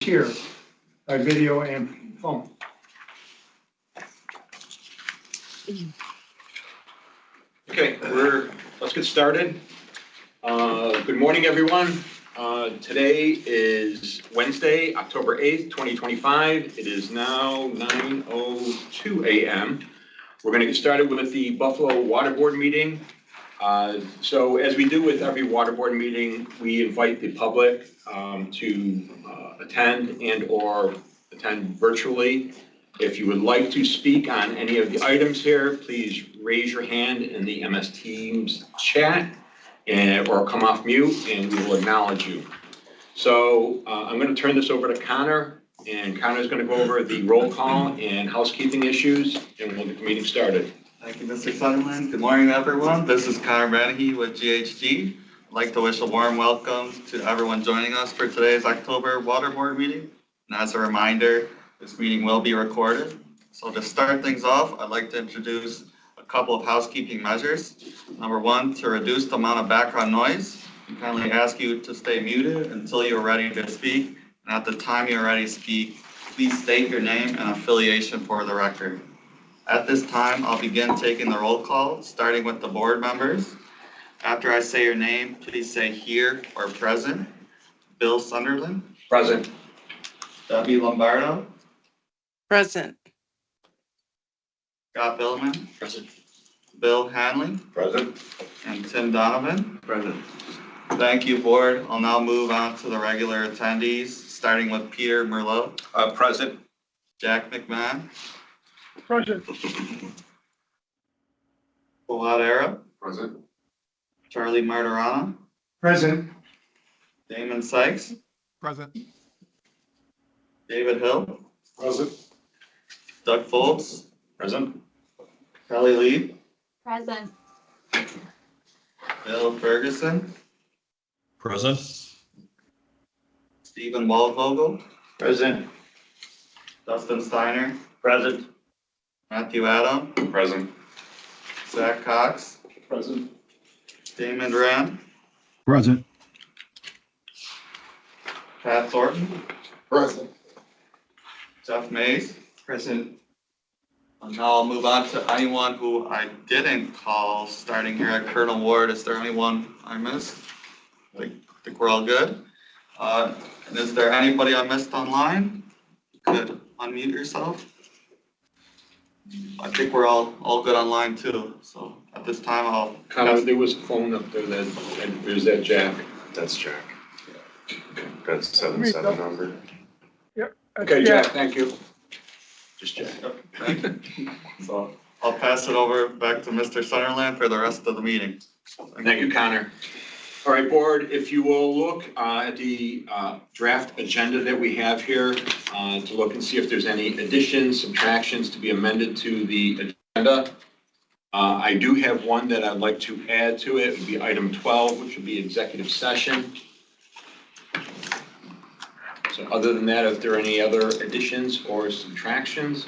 here by video and phone. Okay, let's get started. Good morning, everyone. Today is Wednesday, October 8th, 2025. It is now 9:02 a.m. We're going to get started with the Buffalo Water Board meeting. So as we do with every water board meeting, we invite the public to attend and/or attend virtually. If you would like to speak on any of the items here, please raise your hand in the MS Teams chat or come off mute and we will acknowledge you. So I'm going to turn this over to Connor, and Connor's going to go over the roll call and housekeeping issues, and we'll get the meeting started. Thank you, Mr. Sutherland. Good morning, everyone. This is Connor Branahy with GHG. I'd like to wish a warm welcome to everyone joining us for today's October Water Board meeting. And as a reminder, this meeting will be recorded. So to start things off, I'd like to introduce a couple of housekeeping measures. Number one, to reduce the amount of background noise, we kindly ask you to stay muted until you're ready to speak. And at the time you're ready to speak, please state your name and affiliation for the record. At this time, I'll begin taking the roll call, starting with the board members. After I say your name, please say here or present. Bill Sunderland. Present. Debbie Lombardo. Present. Scott Billman. Present. Bill Hanley. Present. And Tim Donovan. Present. Thank you, board. I'll now move on to the regular attendees, starting with Peter Merlot. Present. Jack McMahon. Present. Fouad Ara. Present. Charlie Martirana. Present. Damon Sykes. Present. David Hill. Present. Doug Foltz. Present. Kelly Lee. Present. Bill Ferguson. Present. Stephen Waldvogel. Present. Dustin Steiner. Present. Matthew Adam. Present. Zach Cox. Present. Damon Rand. Present. Pat Thornton. Present. Jeff Mays. Present. And now I'll move on to anyone who I didn't call, starting here at Colonel Ward. Is there anyone I missed? I think we're all good. And is there anybody I missed online? You could unmute yourself. I think we're all good online too. So at this time, I'll. Connor, there was a phone up there and there's that Jack. That's Jack. That's 77 number. Okay, Jack, thank you. Just Jack. Thank you. So I'll pass it over back to Mr. Sutherland for the rest of the meeting. Thank you, Connor. All right, board, if you will look at the draft agenda that we have here to look and see if there's any additions, subtractions to be amended to the agenda. I do have one that I'd like to add to it. It would be item 12, which would be executive session. So other than that, if there are any other additions or subtractions?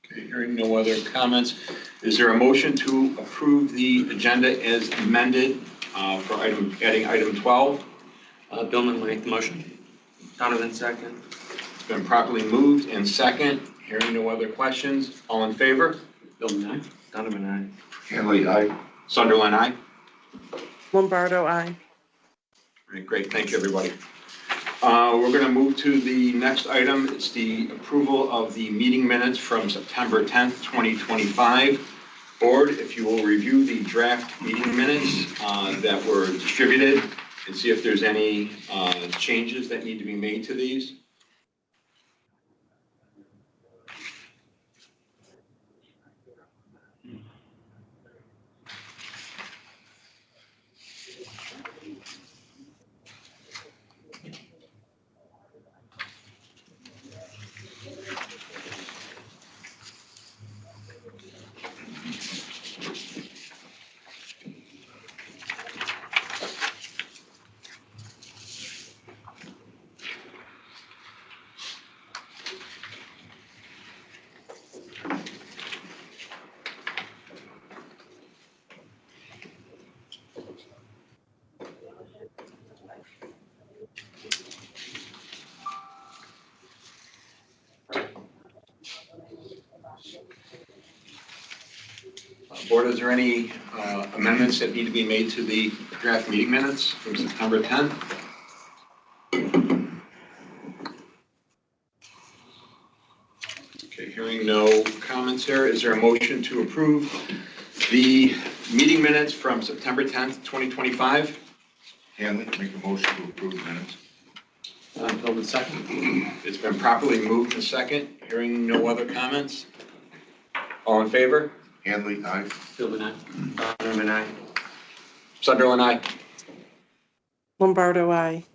Okay, hearing no other comments, is there a motion to approve the agenda as amended for adding item 12? Billman will make the motion. Donovan second. It's been properly moved and second. Hearing no other questions, all in favor? Billman, aye. Donovan, aye. Hanley, aye. Sunderland, aye. Lombardo, aye. All right, great, thank you, everybody. We're going to move to the next item. It's the approval of the meeting minutes from September 10th, 2025. Board, if you will review the draft meeting minutes that were distributed and see if there's any changes that need to be made to these. Board, is there any amendments that need to be made to the draft meeting minutes from September 10th? Okay, hearing no comments here, is there a motion to approve the meeting minutes from September 10th, 2025? Hanley, make a motion to approve minutes. Don Philman, second. It's been properly moved and second, hearing no other comments. All in favor? Hanley, aye. Philman, aye. Donovan, aye. Sunderland, aye. Lombardo, I.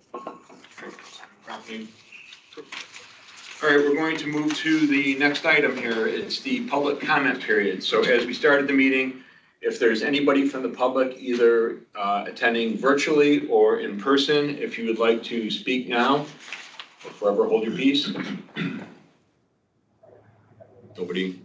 All right, we're going to move to the next item here. It's the public comment period. So as we started the meeting, if there's anybody from the public either attending virtually or in person, if you would like to speak now, or forever hold your peace. Nobody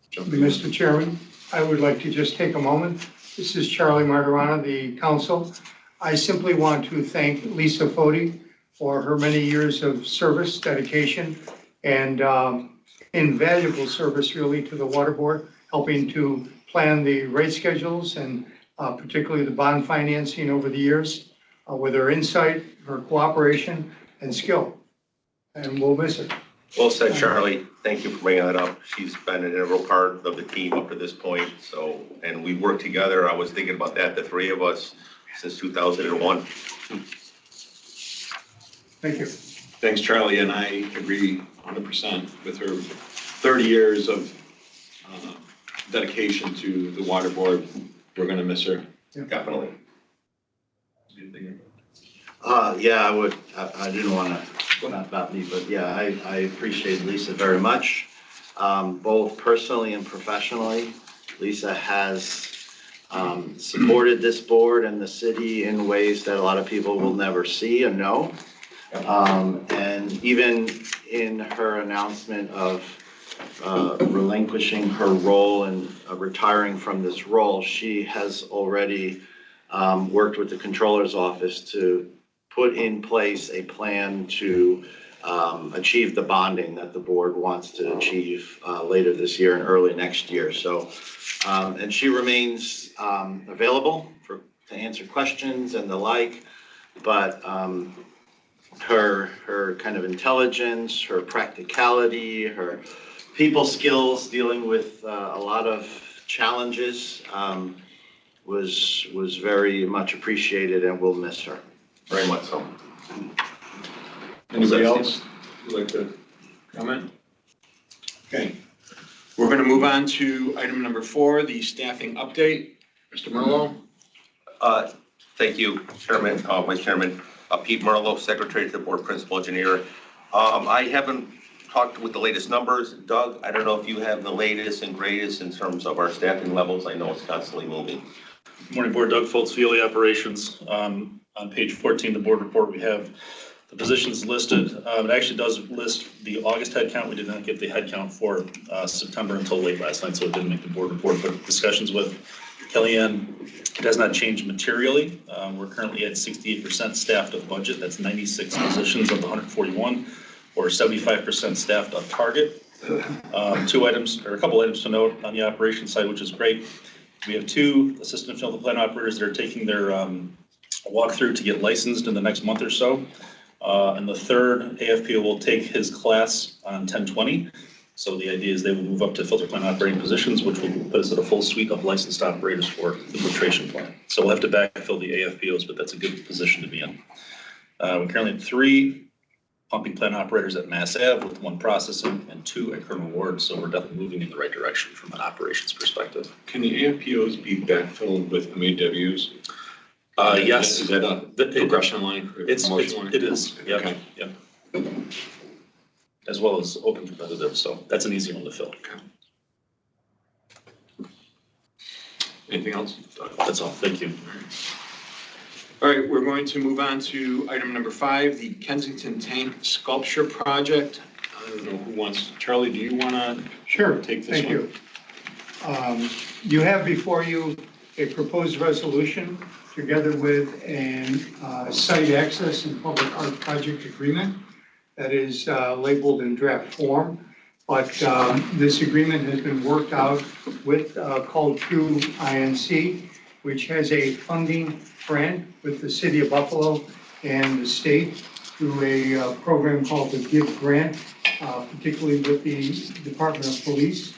jumping in. Mr. Chairman, I would like to just take a moment. This is Charlie Margarana, the council. I simply want to thank Lisa Foti for her many years of service, dedication, and invaluable service really to the water board, helping to plan the rate schedules and particularly the bond financing over the years with her insight, her cooperation, and skill. And we'll miss her. Well said, Charlie. Thank you for bringing that up. She's been an integral part of the team up to this point. So, and we worked together. I was thinking about that, the three of us, since 2001. Thank you. Thanks, Charlie, and I agree 100% with her 30 years of dedication to the water board. We're going to miss her. Definitely. Yeah, I didn't want to, not about me, but yeah, I appreciate Lisa very much, both personally and professionally. Lisa has supported this board and the city in ways that a lot of people will never see and know. And even in her announcement of relinquishing her role and retiring from this role, she has already worked with the controller's office to put in place a plan to achieve the bonding that the board wants to achieve later this year and early next year. So, and she remains available to answer questions and the like, but her kind of intelligence, her practicality, her people skills dealing with a lot of challenges was very much appreciated, and we'll miss her. Very much so. Anybody else would like to comment? Okay. We're going to move on to item number 4, the staffing update. Mr. Merlo? Thank you, Chairman, Vice Chairman. Pete Merlo, Secretary to the Board Principal Engineer. I haven't talked with the latest numbers. Doug, I don't know if you have the latest and greatest in terms of our staffing levels. I know it's constantly moving. Morning, Board. Doug Foltz, Veolia Operations. On page 14 of the board report, we have the positions listed. It actually does list the August headcount. We did not get the headcount for September until late last night, so it didn't make the board report. But discussions with Kellyanne, it has not changed materially. We're currently at 68% staffed of budget. That's 96 positions of the 141, or 75% staffed on target. A couple items to note on the operations side, which is great. We have 2 assistant field plant operators that are taking their walkthrough to get licensed in the next month or so. And the third AFPO will take his class on 10/20. So the idea is they will move up to filter plant operating positions, which will put us at a full suite of licensed operators for the filtration plant. So we'll have to backfill the AFPOs, but that's a good position to be in. We currently have 3 pumping plant operators at Mass Ave with 1 processing and 2 at Colonel Ward. So we're definitely moving in the right direction from an operations perspective. Can the AFPOs be backfilled with MAWs? Yes. Is that a progression line? Or promotion line? It is, yeah, Okay. yeah. As well as open competitive, so that's an easy one to fill. Anything else? That's all, thank you. All right, we're going to move on to item number 5, the Kensington Tank Sculpture Project. I don't know who wants, Charlie, do you want to Sure. take this Thank one? you. You have before you a proposed resolution together with a site access and public art project agreement that is labeled in draft form. But this agreement has been worked out with called True INC, which has a funding grant with the city of Buffalo and the state through a program called the GIVE Grant, particularly with the Department of Police.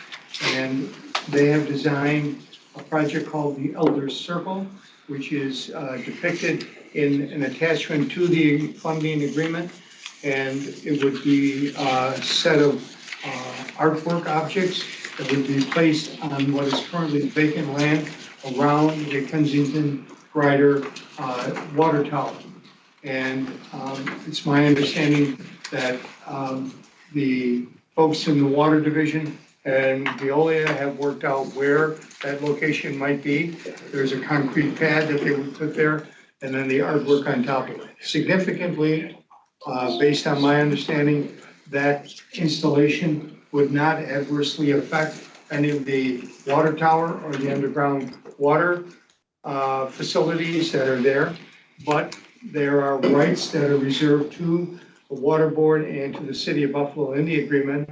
And they have designed a project called the Elder Circle, which is depicted in an attachment to the funding agreement. And it would be a set of artwork objects that would be placed on what is currently vacant land around the Kensington Grider water tower. And it's my understanding that the folks in the water division and Veolia have worked out where that location might be. There's a concrete pad that they would put there, and then the artwork on top of it. Significantly, based on my understanding, that installation would not adversely affect any of the water tower or the underground water facilities that are there. But there are rights that are reserved to the water board and to the city of Buffalo in the agreement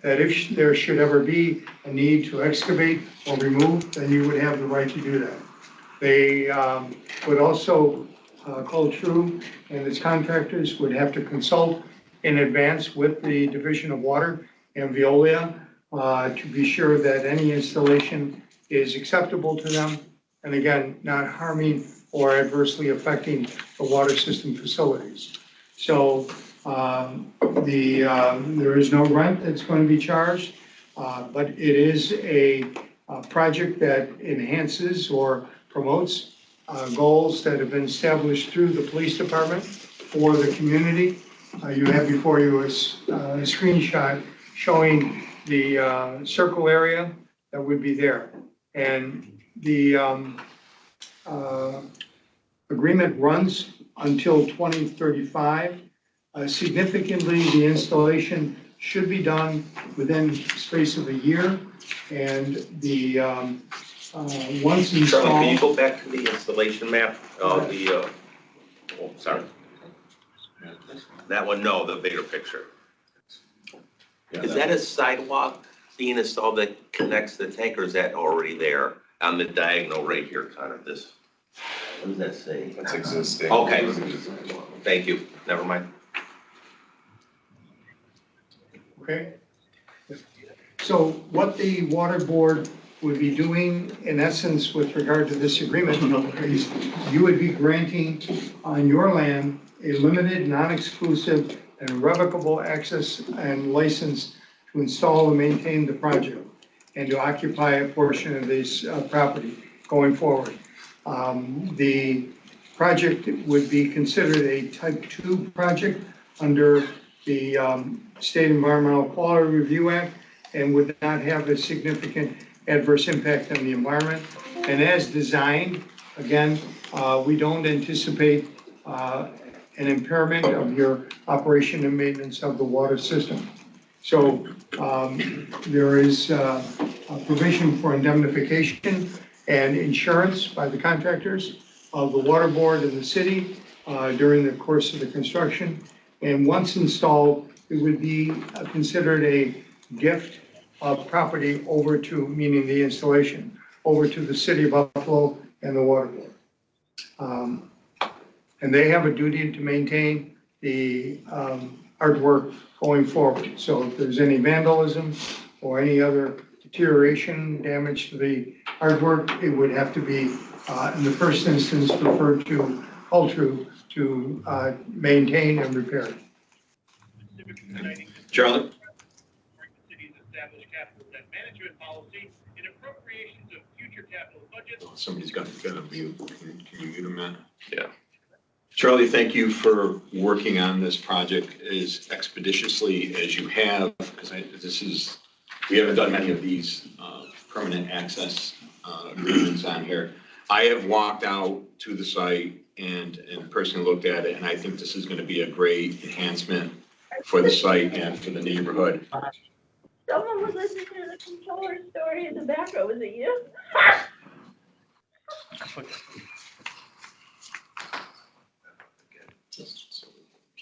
that if there should ever be a need to excavate or remove, then you would have the right to do that. They would also, Call True and its contractors would have to consult in advance with the Division of Water and Veolia to be sure that any installation is acceptable to them. And again, not harming or adversely affecting the water system facilities. So there is no rent that's going to be charged, but it is a project that enhances or promotes goals that have been established through the police department for the community. You have before you a screenshot showing the circle area that would be there. And the agreement runs until 2035. Significantly, the installation should be done within space of a year. And the once Charlie, installed. can you go back to the installation map of the, oh, sorry. That one, no, the bigger picture. Is that a sidewalk being installed that connects the tank, or is that already there on the diagonal right here, kind of this? What does that say? That's existing. Okay, thank you, never mind. Okay. So what the water board would be doing, in essence, with regard to this agreement, is you would be granting on your land a limited, non-exclusive, and irrevocable access and license to install and maintain the project and to occupy a portion of this property going forward. The project would be considered a type 2 project under the State Environmental Quality Review Act and would not have a significant adverse impact on the environment. And as designed, again, we don't anticipate an impairment of your operation and maintenance of the water system. So there is a provision for indemnification and insurance by the contractors of the water board and the city during the course of the construction. And once installed, it would be considered a gift of property over to, meaning the installation, over to the city of Buffalo and the water board. And they have a duty to maintain the artwork going forward. So if there's any vandalism or any other deterioration, damage to the artwork, it would have to be, in the first instance, referred to Ultru to maintain and repair. Charlie? Somebody's got to mute. Can you mute him, Matt? Yeah. Charlie, thank you for working on this project as expeditiously as you have, because we haven't done many of these permanent access agreements on here. I have walked out to the site and personally looked at it, and I think this is going to be a great enhancement for the site and for the neighborhood. Someone was listening to the controller story in the background. Was it you?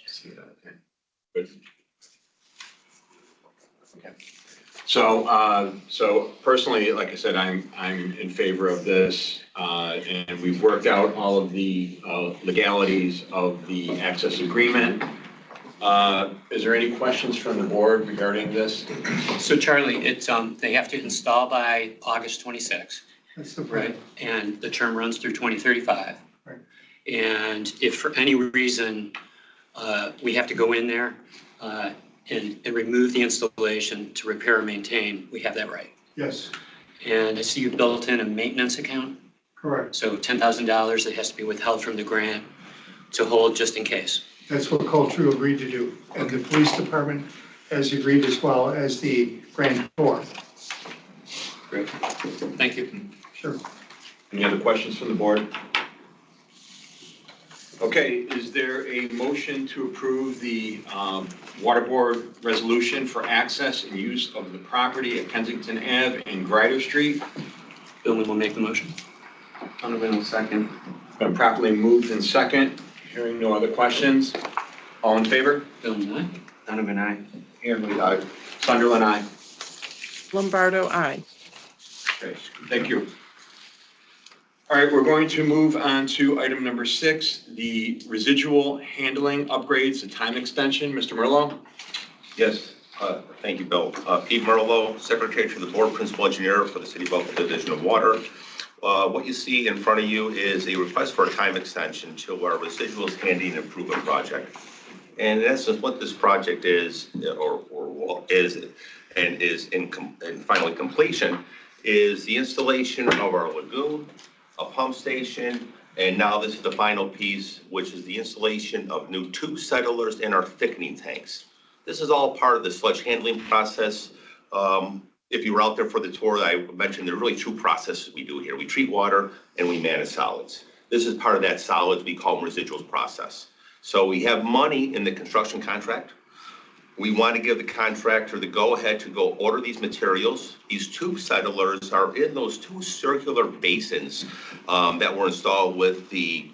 See that? Okay. Good. Okay. So personally, like I said, I'm in favor of this, and we've worked out all of the legalities of the access agreement. Is there any questions from the board regarding this? So Charlie, it's, they have to install by August 26th, That's the plan. right? And the term runs through 2035. Right. And if for any reason, we have to go in there, and remove the installation to repair and maintain, we have that right. Yes, And I see you built in a maintenance account, correct. so $10,000 that has to be withheld from the grant to hold just in case. That's what Cultural agreed to do. And the police department has agreed as well as the grantor. Great. Thank you. Sure. Any other questions from the board? Okay, is there a motion to approve the water board resolution for access and use of the property at Kensington Ave and Grider Street? Billman will make the motion. Donovan will second. Been properly moved in second. Hearing no other questions. All in favor? Billman, aye. Donovan, aye. Handley, aye. Sunderland, aye. Lombardo, I. Okay, thank you. All right, we're going to move on to item number 6, the residual handling upgrades and time extension. Mr. Merlot? Yes, thank you, Bill. Pete Merlo, Secretary to the Board Principal Engineer for the City of Buffalo Division of Water. What you see in front of you is a request for a time extension to our residuals handling improvement project. And in essence, what this project is, is in final completion, is the installation of our lagoon, a pump station, and now this is the final piece, which is the installation of new tube settlers in our thickening tanks. This is all part of the sludge handling process. If you were out there for the tour, I mentioned there are really 2 processes we do here. We treat water and we manage solids. This is part of that solids, we call them residuals process. So we have money in the construction contract. We want to give the contractor the go-ahead to go order these materials. These tube settlers are in those 2 circular basins that were installed with the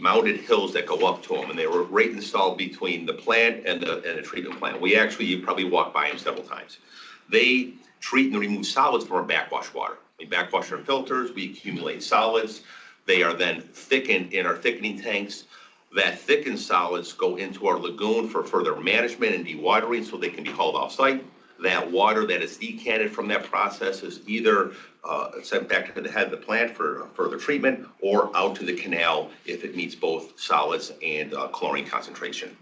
mounted hills that go up to them, and they were right installed between the plant and the treatment plant. You probably walked by them several times. They treat and remove solids from our backwash water. We backwash our filters, we accumulate solids. They are then thickened in our thickening tanks. That thickened solids go into our lagoon for further management and dewatering so they can be hauled off-site. That water that is decanted from that process is either sent back to the head of the plant for further treatment or out to the canal if it meets both solids and chlorine concentration.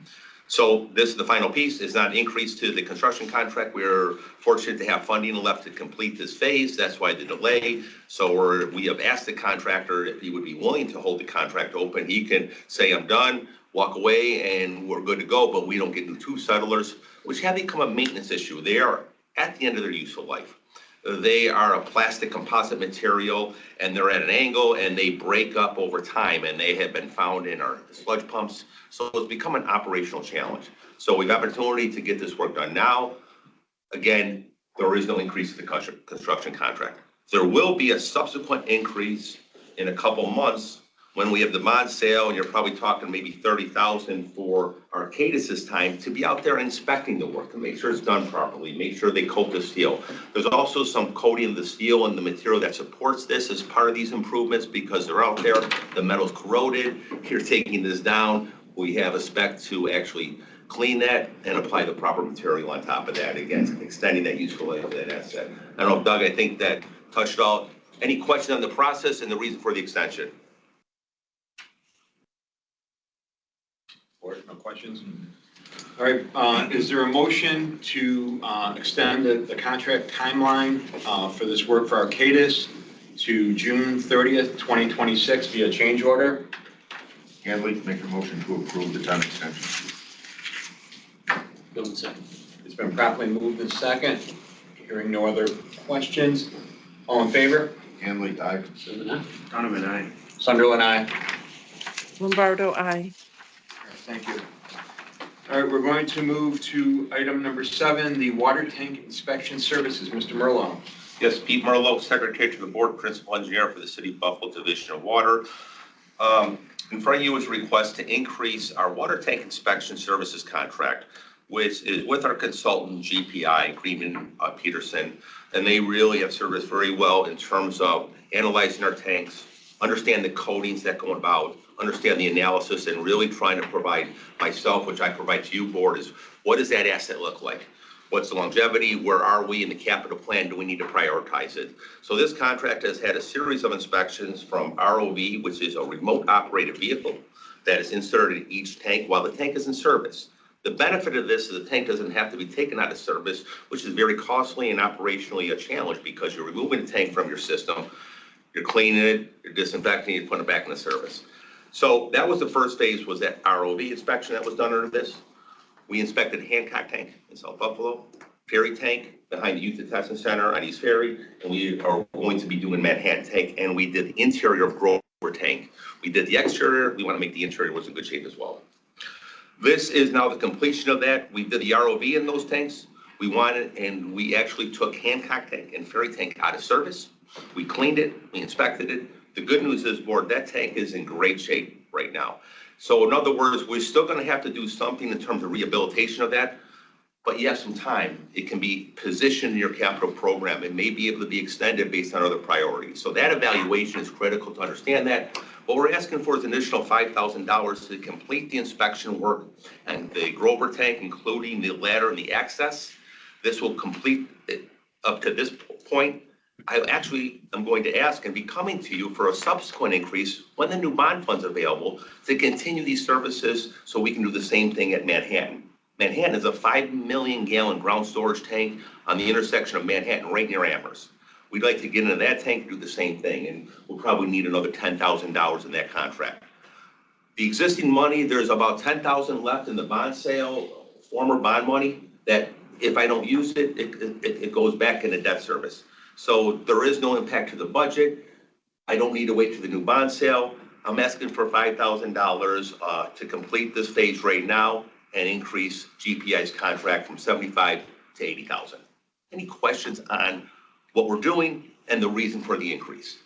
So this is the final piece. It's not an increase to the construction contract. We're fortunate to have funding left to complete this phase. That's why the delay. So we have asked the contractor if he would be willing to hold the contract open. He can say, I'm done, walk away, and we're good to go, but we don't get new tube settlers, which have become a maintenance issue. They are at the end of their useful life. They are a plastic composite material, and they're at an angle, and they break up over time, and they have been found in our sludge pumps. So it's become an operational challenge. So we have opportunity to get this work done now. Again, there is no increase in the construction contract. There will be a subsequent increase in a couple months when we have the mod sale, and you're probably talking maybe $30,000 for Arcadis this time to be out there inspecting the work and make sure it's done properly, make sure they coat the steel. There's also some coating of the steel and the material that supports this as part of these improvements because they're out there, the metal's corroded, you're taking this down. We have a spec to actually clean that and apply the proper material on top of that. Again, extending that useful life of that asset. I don't know, Doug, I think that touched all. Any question on the process and the reason for the extension? No questions? All right, is there a motion to extend the contract timeline for this work for Arcadis to June 30th, 2026 via change order? Handley, make a motion to approve the time extension. Billman, second. It's been properly moved in second. Hearing no other questions. All in favor? Handley, aye. Billman, aye. Donovan, aye. Sunderland, aye. Lombardo, I. Thank you. All right, we're going to move to item number 7, the water tank inspection services. Mr. Merlo. Yes, Pete Merlo, Secretary to the Board Principal Engineer for the City of Buffalo Division of Water. In front of you is a request to increase our water tank inspection services contract. which is with our consultant GPI, Greenman Peterson, and they really have served us very well in terms of analyzing our tanks, understand the coatings that go about, understand the analysis, and really trying to provide myself, which I provide to you, board, is what does that asset look like? What's the longevity? Where are we in the capital plan? Do we need to prioritize it? So this contract has had a series of inspections from ROV, which is a remote operated vehicle that is inserted in each tank while the tank is in service. The benefit of this is the tank doesn't have to be taken out of service, which is very costly and operationally a challenge because you're removing the tank from your system, you're cleaning it, you're disinfecting it, you're putting it back into service. So that was the first phase, was that ROV inspection that was done under this. We inspected Hancock Tank in South Buffalo, Ferry Tank behind the Youth Detention Center on East Ferry, and we are going to be doing Manhattan Tank, and we did the interior of Grover Tank. We did the exterior. We want to make the interior was in good shape as well. This is now the completion of that. We did the ROV in those tanks. We wanted, and we actually took Hancock Tank and Ferry Tank out of service. We cleaned it, we inspected it. The good news is, board, that tank is in great shape right now. So in other words, we're still going to have to do something in terms of rehabilitation of that, but you have some time. It can be positioned in your capital program. It may be able to be extended based on other priorities. So that evaluation is critical to understand that. What we're asking for is an additional $5,000 to complete the inspection work and the Grover tank, including the ladder and the access. This will complete it up to this point. I actually am going to ask and be coming to you for a subsequent increase when the new bond fund's available to continue these services so we can do the same thing at Manhattan. Manhattan is a 5 million gallon ground storage tank on the intersection of Manhattan right near Amherst. We'd like to get into that tank and do the same thing, and we'll probably need another $10,000 in that contract. The existing money, there's about $10,000 left in the bond sale, former bond money, that if I don't use it, it goes back into debt service. So there is no impact to the budget. I don't need to wait for the new bond sale. I'm asking for $5,000 to complete this phase right now and increase GPI's contract from $75,000 to $80,000. Any questions on what we're doing and the reason for the increase?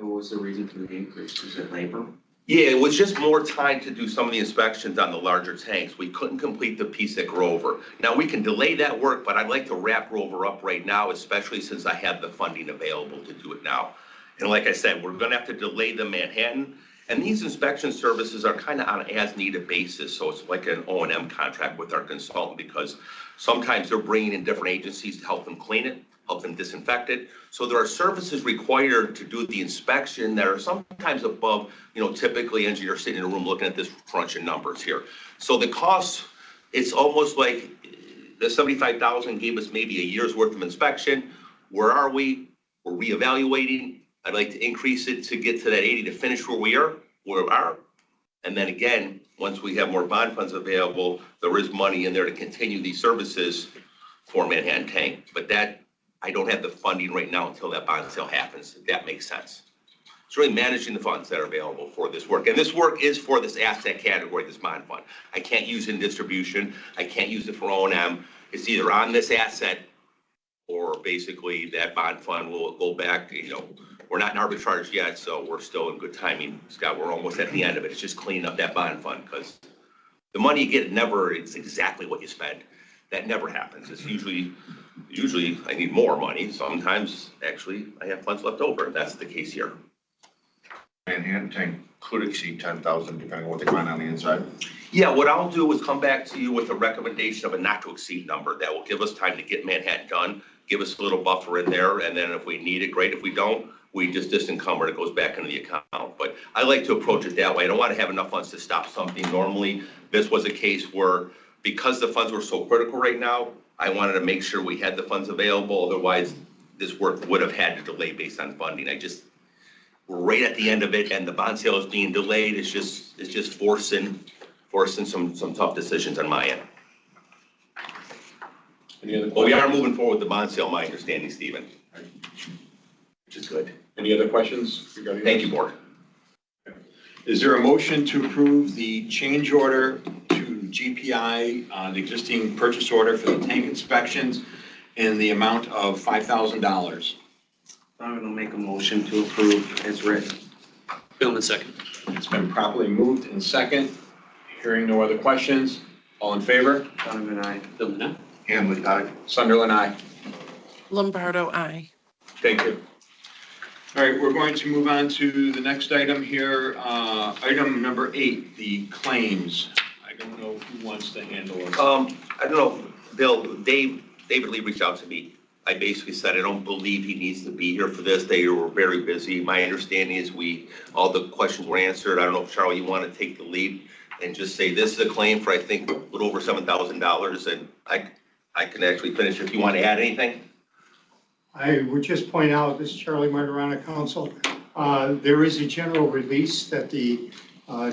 And what was the reason for the increase? Was it labor? Yeah, it was just more time to do some of the inspections on the larger tanks. We couldn't complete the piece at Grover. Now, we can delay that work, but I'd like to wrap Grover up right now, especially since I have the funding available to do it now. And like I said, we're gonna have to delay the Manhattan. And these inspection services are kind of on an as-needed basis, so it's like an O&M contract with our consultant because sometimes they're bringing in different agencies to help them clean it, help them disinfect it. So there are services required to do the inspection that are sometimes above, typically engineers sitting in a room looking at this crunching numbers here. So the cost, it's almost like the $75,000 gave us maybe a year's worth of inspection. Where are we? We're reevaluating. I'd like to increase it to get to that 80 to finish where we are. And then again, once we have more bond funds available, there is money in there to continue these services for Manhattan Tank. But that, I don't have the funding right now until that bond sale happens, if that makes sense. It's really managing the funds that are available for this work. And this work is for this asset category, this bond fund. I can't use it in distribution. I can't use it for O&M. It's either on this asset or basically that bond fund will go back, we're not in arbitrage yet, so we're still in good timing, Scott. We're almost at the end of it. It's just cleaning up that bond fund because the money you get it's exactly what you spend. That never happens. It's usually I need more money. Sometimes actually I have funds left over. That's the case here. Manhattan tank could exceed 10,000 depending on what they find on the inside. Yeah, what I'll do is come back to you with a recommendation of a not to exceed number that will give us time to get Manhattan done, give us a little buffer in there, and then if we need it, great. If we don't, we just disencumber it, goes back into the account. But I like to approach it that way. I don't want to have enough funds to stop something. Normally, this was a case where because the funds were so critical right now, I wanted to make sure we had the funds available. Otherwise, this work would have had to delay based on funding. We're right at the end of it, and the bond sale is being delayed. It's just forcing some tough decisions on my end. But we are moving forward with the bond sale, my understanding, Stephen. Which is good. Any other questions regarding Thank you, board. Is there a motion to approve the change order to GPI on the existing purchase order for the tank inspections in the amount of $5,000? I'm going to make a motion to approve as written. Billman second. It's been properly moved and second. Hearing no other questions, All in favor? Donovan, aye. Billman, aye. Hamlet, aye. Sunderland, aye. Lombardo, I. Thank you. All right, we're going to move on to the next item here. Item number 8, the claims. I don't know who wants to handle it. I don't know, Bill, David Lee reached out to me. I basically said, I don't believe he needs to be here for this. They were very busy. My understanding is all the questions were answered. I don't know if, Charlie, you want to take the lead and just say this is a claim for, I think, a little over $7,000, and I can actually finish if you want to add anything. I would just point out, this is Charlie Martirana, counsel. There is a general release that the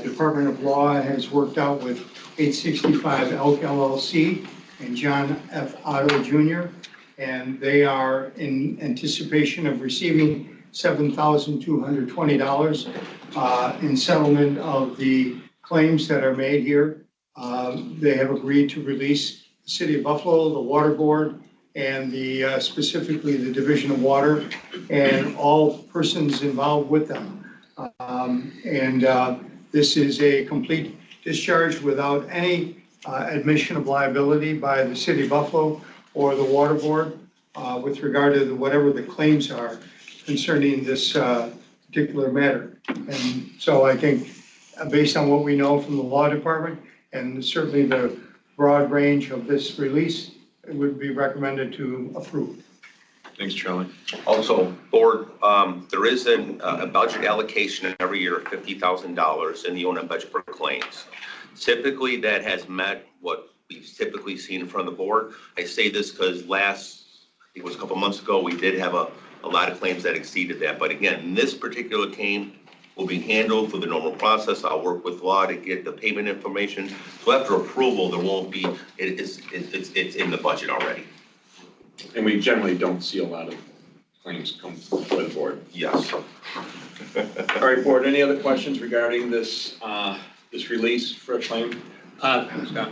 Department of Law has worked out with 865 Elk LLC and John F. Otto Jr. And they are in anticipation of receiving $7,220 in settlement of the claims that are made here. They have agreed to release the City of Buffalo, the Water Board, and specifically the Division of Water, and all persons involved with them. This is a complete discharge without any admission of liability by the City of Buffalo or the Water Board with regard to whatever the claims are concerning this particular matter. And so I think based on what we know from the law department and certainly the broad range of this release, it would be recommended to approve. Thanks, Charlie. Also, board, there is a budget allocation every year of $50,000 in the O&M budget for claims. Typically, that has met what we've typically seen in front of the board. I say this because it was a couple months ago, we did have a lot of claims that exceeded that. But again, this particular claim will be handled through the normal process. I'll work with law to get the payment information. So after approval, there won't be, it's in the budget already. And we generally don't see a lot of claims come before the board. Yes. All right, board, any other questions regarding this release for a claim?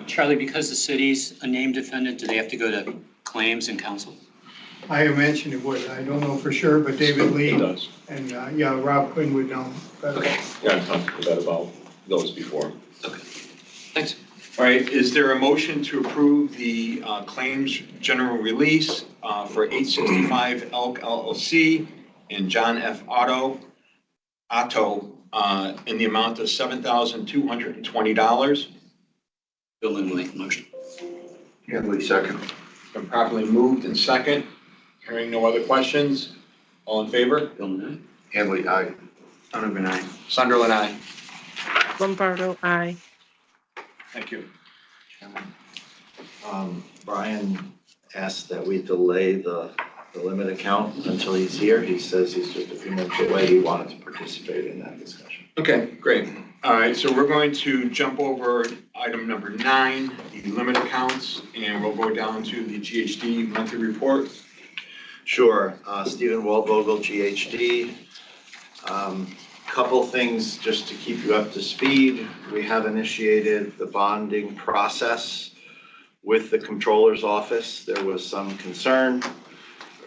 Charlie, because the city's a named defendant, do they have to go to claims and counsel? I mentioned it would. I don't know for sure, but David Lee It does. and Rob Quinn would know better. Okay, Yeah, I've talked with that about those before. okay. Thanks. All right, is there a motion to approve the claims general release for 865 Elk LLC and John F. Otto in the amount of $7,220? Bill Lynn will make the motion. Hamlet, second. Been properly moved and second. Hearing no other questions, all in favor? Billman, Hamlet, aye. Donovan, aye. Sunderland, aye. Lombardo, I. Thank you. Brian asked that we delay the limit account until he's here. He says he's just a few minutes away. He wanted to participate in that discussion. Okay, great. All right, so we're going to jump over item number 9, the limit accounts, and we'll go down to the GHD monthly report. Sure. Stephen Waldvogel, GHD. Couple things just to keep you up to speed. We have initiated the bonding process with the Comptroller's office. There was some concern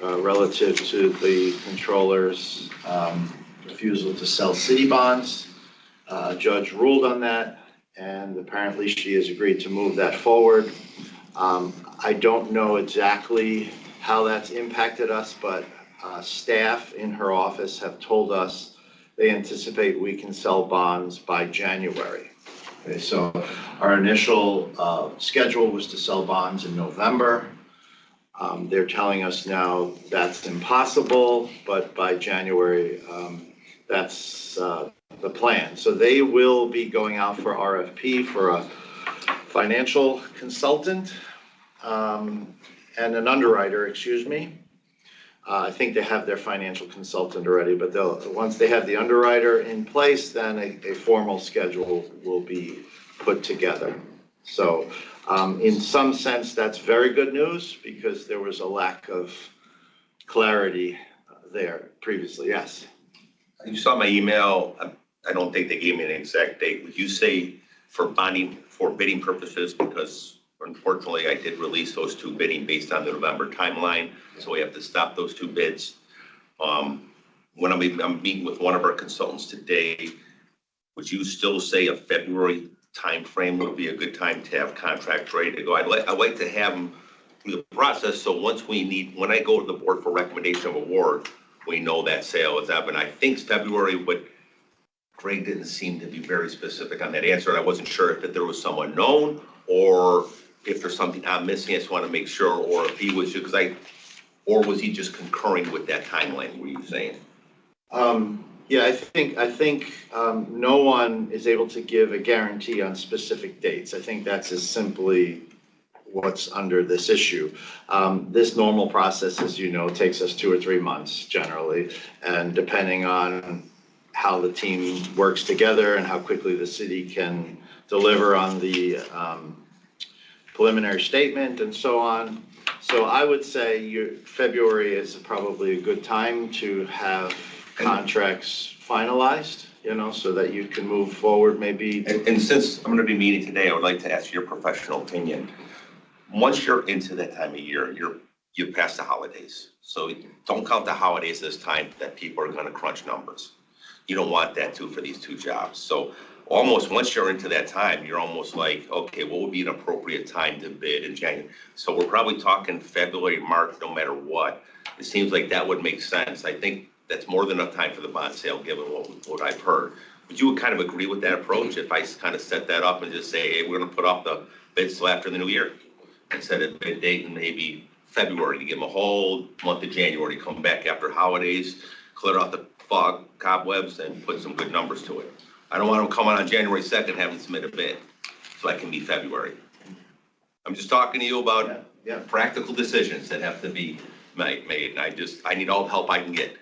relative to the Comptroller's refusal to sell city bonds. A judge ruled on that, and apparently she has agreed to move that forward. I don't know exactly how that's impacted us, but staff in her office have told us they anticipate we can sell bonds by January. Okay, so our initial schedule was to sell bonds in November. They're telling us now that's impossible, but by January, that's the plan. So they will be going out for RFP for a financial consultant and an underwriter, excuse me. I think they have their financial consultant already, but once they have the underwriter in place, then a formal schedule will be put together. So in some sense, that's very good news because there was a lack of clarity there previously. Yes. You saw my email. I don't think they gave me an exact date. Would you say for bidding purposes, because unfortunately I did release those 2 bidding based on the November timeline, so we have to stop those 2 bids. When I'm meeting with one of our consultants today, would you still say a February time frame would be a good time to have contracts ready to go. I'd like to have them through the process, so once when I go to the board for recommendation of award, we know that sale is up, and I think it's February, but Greg didn't seem to be very specific on that answer, and I wasn't sure if there was someone known, or if there's something I'm missing. I just want to make sure, or if he was, or was he just concurring with that timeline, were you saying? Yeah, I think no one is able to give a guarantee on specific dates. I think that's as simply what's under this issue. This normal process, as you know, takes us 2 or 3 months generally, and depending on how the team works together and how quickly the city can deliver on the preliminary statement and so on. So I would say February is probably a good time to have contracts finalized, so that you can move forward maybe. And since I'm going to be meeting today, I would like to ask your professional opinion. Once you're into that time of year, you're past the holidays. So don't count the holidays this time that people are going to crunch numbers. You don't want that too for these 2 jobs. So almost once you're into that time, you're almost like, okay, what would be an appropriate time to bid in January? So we're probably talking February, March, no matter what. It seems like that would make sense. I think that's more than enough time for the bond sale, given what I've heard. Would you kind of agree with that approach if I kind of set that up and just say, hey, we're going to put off the bids till after the new year and set a bid date in maybe February to give them a whole month of January to come back after holidays, clear out the fog, cobwebs, and put some good numbers to it? I don't want them coming on January 2nd having to submit a bid, so I can be February. I'm just talking to you about practical decisions that have to be made, and I need all the help I can get.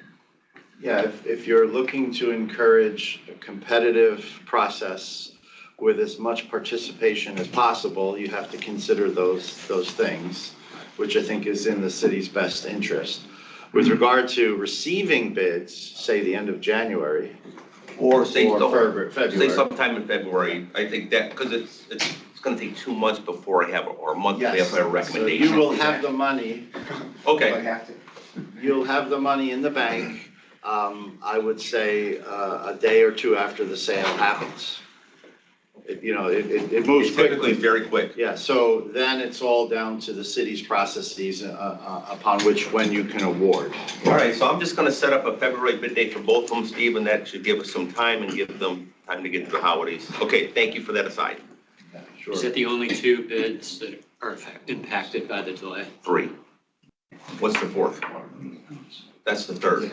Yeah, if you're looking to encourage a competitive process with as much participation as possible, you have to consider those things, which I think is in the city's best interest. With regard to receiving bids, say the end of January, or say February. Say sometime in February. I think that, because it's going to take 2 months before I have, or a month before I have a recommendation. So you will have the money. Okay. You'll have the money in the bank. I would say a day or 2 after the sale happens. It moves quickly. Very quick. Yeah, so then it's all down to the city's processes upon when you can award. All right, so I'm just going to set up a February bid date for both of them, Steve, and that should give us some time and give them time to get to the holidays. Okay, thank you for that aside. Sure. Is it the only 2 bids that are impacted by the delay? 3. What's the 4th? That's the 3rd.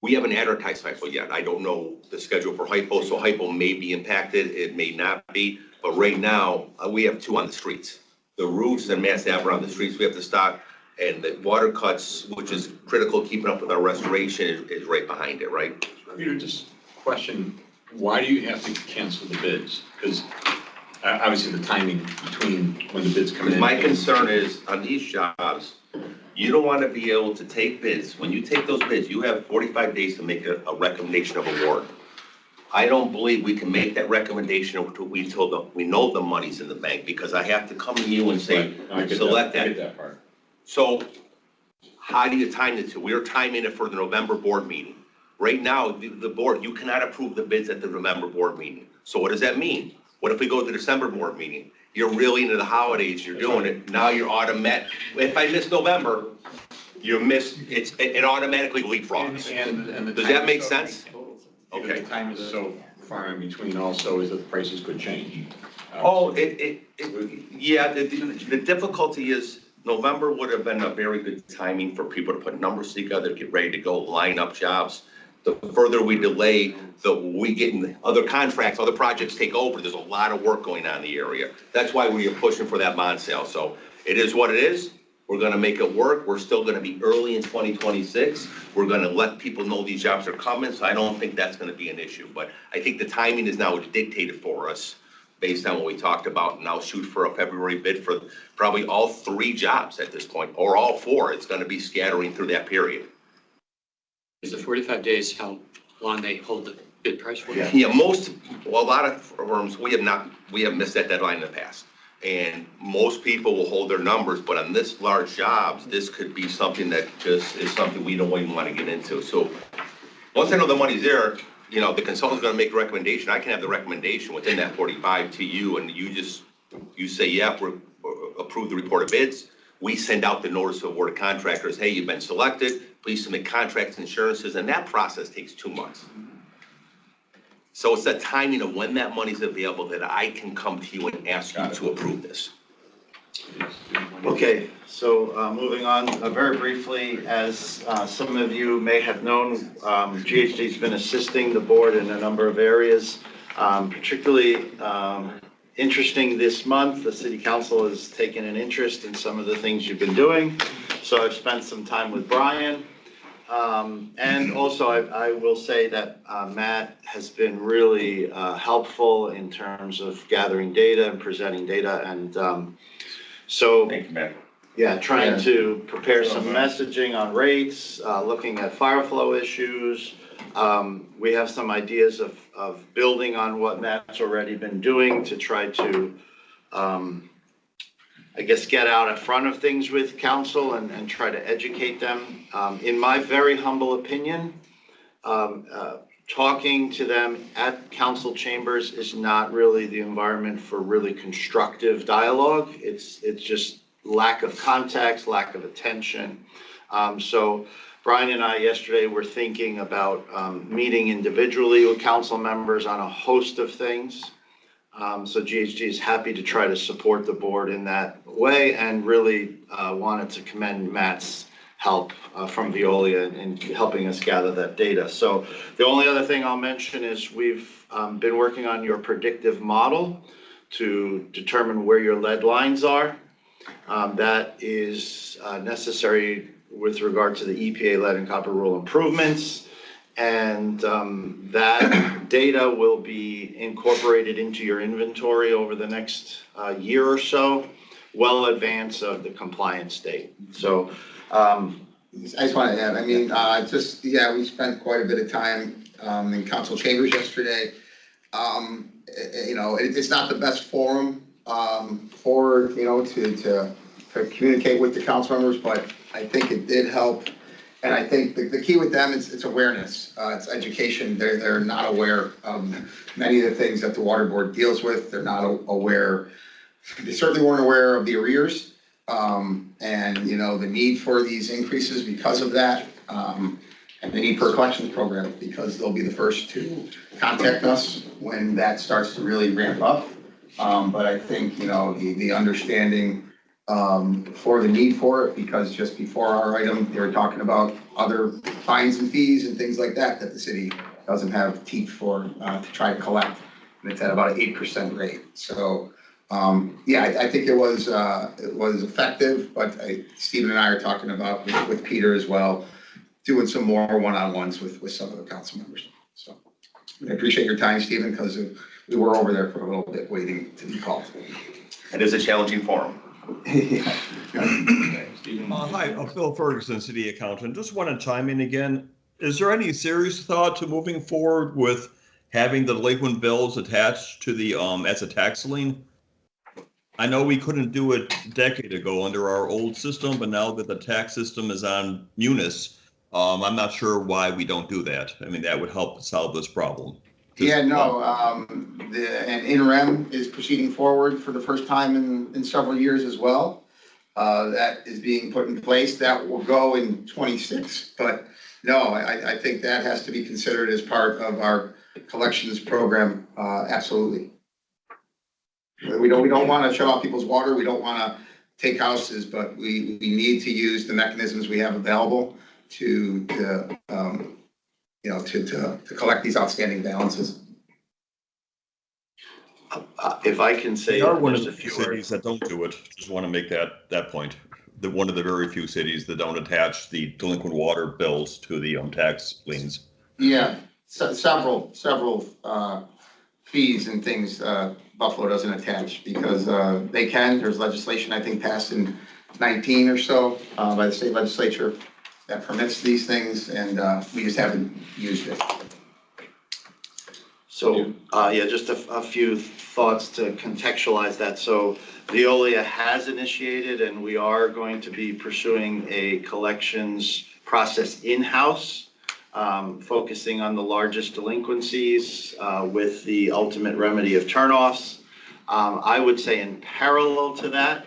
We haven't advertised Hypo yet. I don't know the schedule for Hypo, so Hypo may be impacted, it may not be. But right now, we have 2 on the streets. The roofs and Mass Ave are on the streets we have to stock, and the water cuts, which is critical, keeping up with our restoration, is right behind it, right? Peter, just question, why do you have to cancel the bids? Because obviously the timing between when the bids come in. My concern is on these jobs, you don't want to be able to take bids. When you take those bids, you have 45 days to make a recommendation of award. I don't believe we can make that recommendation until we know the money's in the bank, because I have to come to you and say, select that. I get that part. So how do you time the 2? We are timing it for the November board meeting. Right now, the board, you cannot approve the bids at the November board meeting. So what does that mean? What if we go to the December board meeting? You're really into the holidays, you're doing it, now you're automatic. If I miss November, you miss, it automatically leapfrogs. And Does that make sense? Okay. The time is so far in between also is that the prices could change. Oh, yeah, the difficulty is November would have been a very good timing for people to put numbers together, get ready to go, line up jobs. The further we delay, we get in other contracts, other projects take over. There's a lot of work going on in the area. That's why we are pushing for that bond sale. So it is what it is. We're going to make it work. We're still going to be early in 2026. We're going to let people know these jobs are coming. So I don't think that's going to be an issue. But I think the timing is now dictated for us based on what we talked about. And I'll shoot for a February bid for probably all 3 jobs at this point, or all 4. It's going to be scattering through that period. Is the 45 days how long they hold the bid price for? Yeah, a lot of firms, we have missed that deadline in the past. And most people will hold their numbers, but on this large jobs, this could be something that just is something we don't even want to get into. So once I know the money's there, you know, the consultant's gonna make a recommendation. I can have the recommendation within that 45 to you, and you say, yeah, we're approve the report of bids. We send out the notice of award of contractors, hey, you've been selected, please submit contracts, insurances, and that process takes 2 months. So it's the timing of when that money's available that I can come to you and ask you to approve this. Okay, so moving on, very briefly, as some of you may have known, GHD's been assisting the board in a number of areas, particularly interesting this month. The city council has taken an interest in some of the things you've been doing, so I've spent some time with Brian. And also, I will say that Matt has been really helpful in terms of gathering data and presenting data, and so, Thank you, Matt. yeah, trying to prepare some messaging on rates, looking at fire flow issues. We have some ideas of building on what Matt's already been doing to try to, I guess, get out in front of things with council and try to educate them. In my very humble opinion, talking to them at council chambers is not really the environment for really constructive dialogue. It's just lack of context, lack of attention. So Brian and I yesterday were thinking about meeting individually with council members on a host of things. So GHG is happy to try to support the board in that way, and really wanted to commend Matt's help from Veolia in helping us gather that data. So the only other thing I'll mention is we've been working on your predictive model to determine where your lead lines are. That is necessary with regard to the EPA lead and copper rule improvements. And that data will be incorporated into your inventory over the next year or so, well in advance of the compliance date. So I just want to add, I mean, we spent quite a bit of time in council chambers yesterday. You know, it's not the best forum for, you know, to communicate with the council members, but I think it did help. And I think the key with them is it's awareness, it's education. They're not aware of many of the things that the water board deals with. They're not aware, they certainly weren't aware of the arrears. And you know, the need for these increases because of that, and the need for a collections program, because they'll be the first to contact us when that starts to really ramp up. But I think, you know, the understanding for the need for it, because just before our item, they were talking about other fines and fees and things like that the city doesn't have teeth for to try to collect, and it's at about an 8% rate. So. Yeah, I think it was effective, but Stephen and I are talking about with Peter as well, doing some more one-on-ones with some of the council members. So I appreciate your time, Stephen, because we were over there for a little bit waiting to be called. It is a challenging forum. Hi, I'm Phil Ferguson, city accountant. Just want to chime in again. Is there any serious thought to moving forward with having the delinquent bills attached to the as a tax lien? I know we couldn't do it a decade ago under our old system, but now that the tax system is on Munis, I'm not sure why we don't do that. I mean, that would help solve this problem. Yeah, no, and INREM is proceeding forward for the first time in several years as well. That is being put in place. That will go in 26, but no, I think that has to be considered as part of our collections program, absolutely. We don't want to shut off people's water. We don't want to take houses, but we need to use the mechanisms we have available to collect these outstanding balances. If I can say, We are one of the few cities that don't do it. Just want to make that point. One of the very few cities that don't attach the delinquent water bills to the tax liens. Yeah, several fees and things Buffalo doesn't attach because they can. There's legislation, I think, passed in 19 or so by the state legislature that permits these things, and we just haven't used it. So, yeah, just a few thoughts to contextualize that. So Veolia has initiated, and we are going to be pursuing a collections process in-house. focusing on the largest delinquencies with the ultimate remedy of turnoffs. I would say in parallel to that,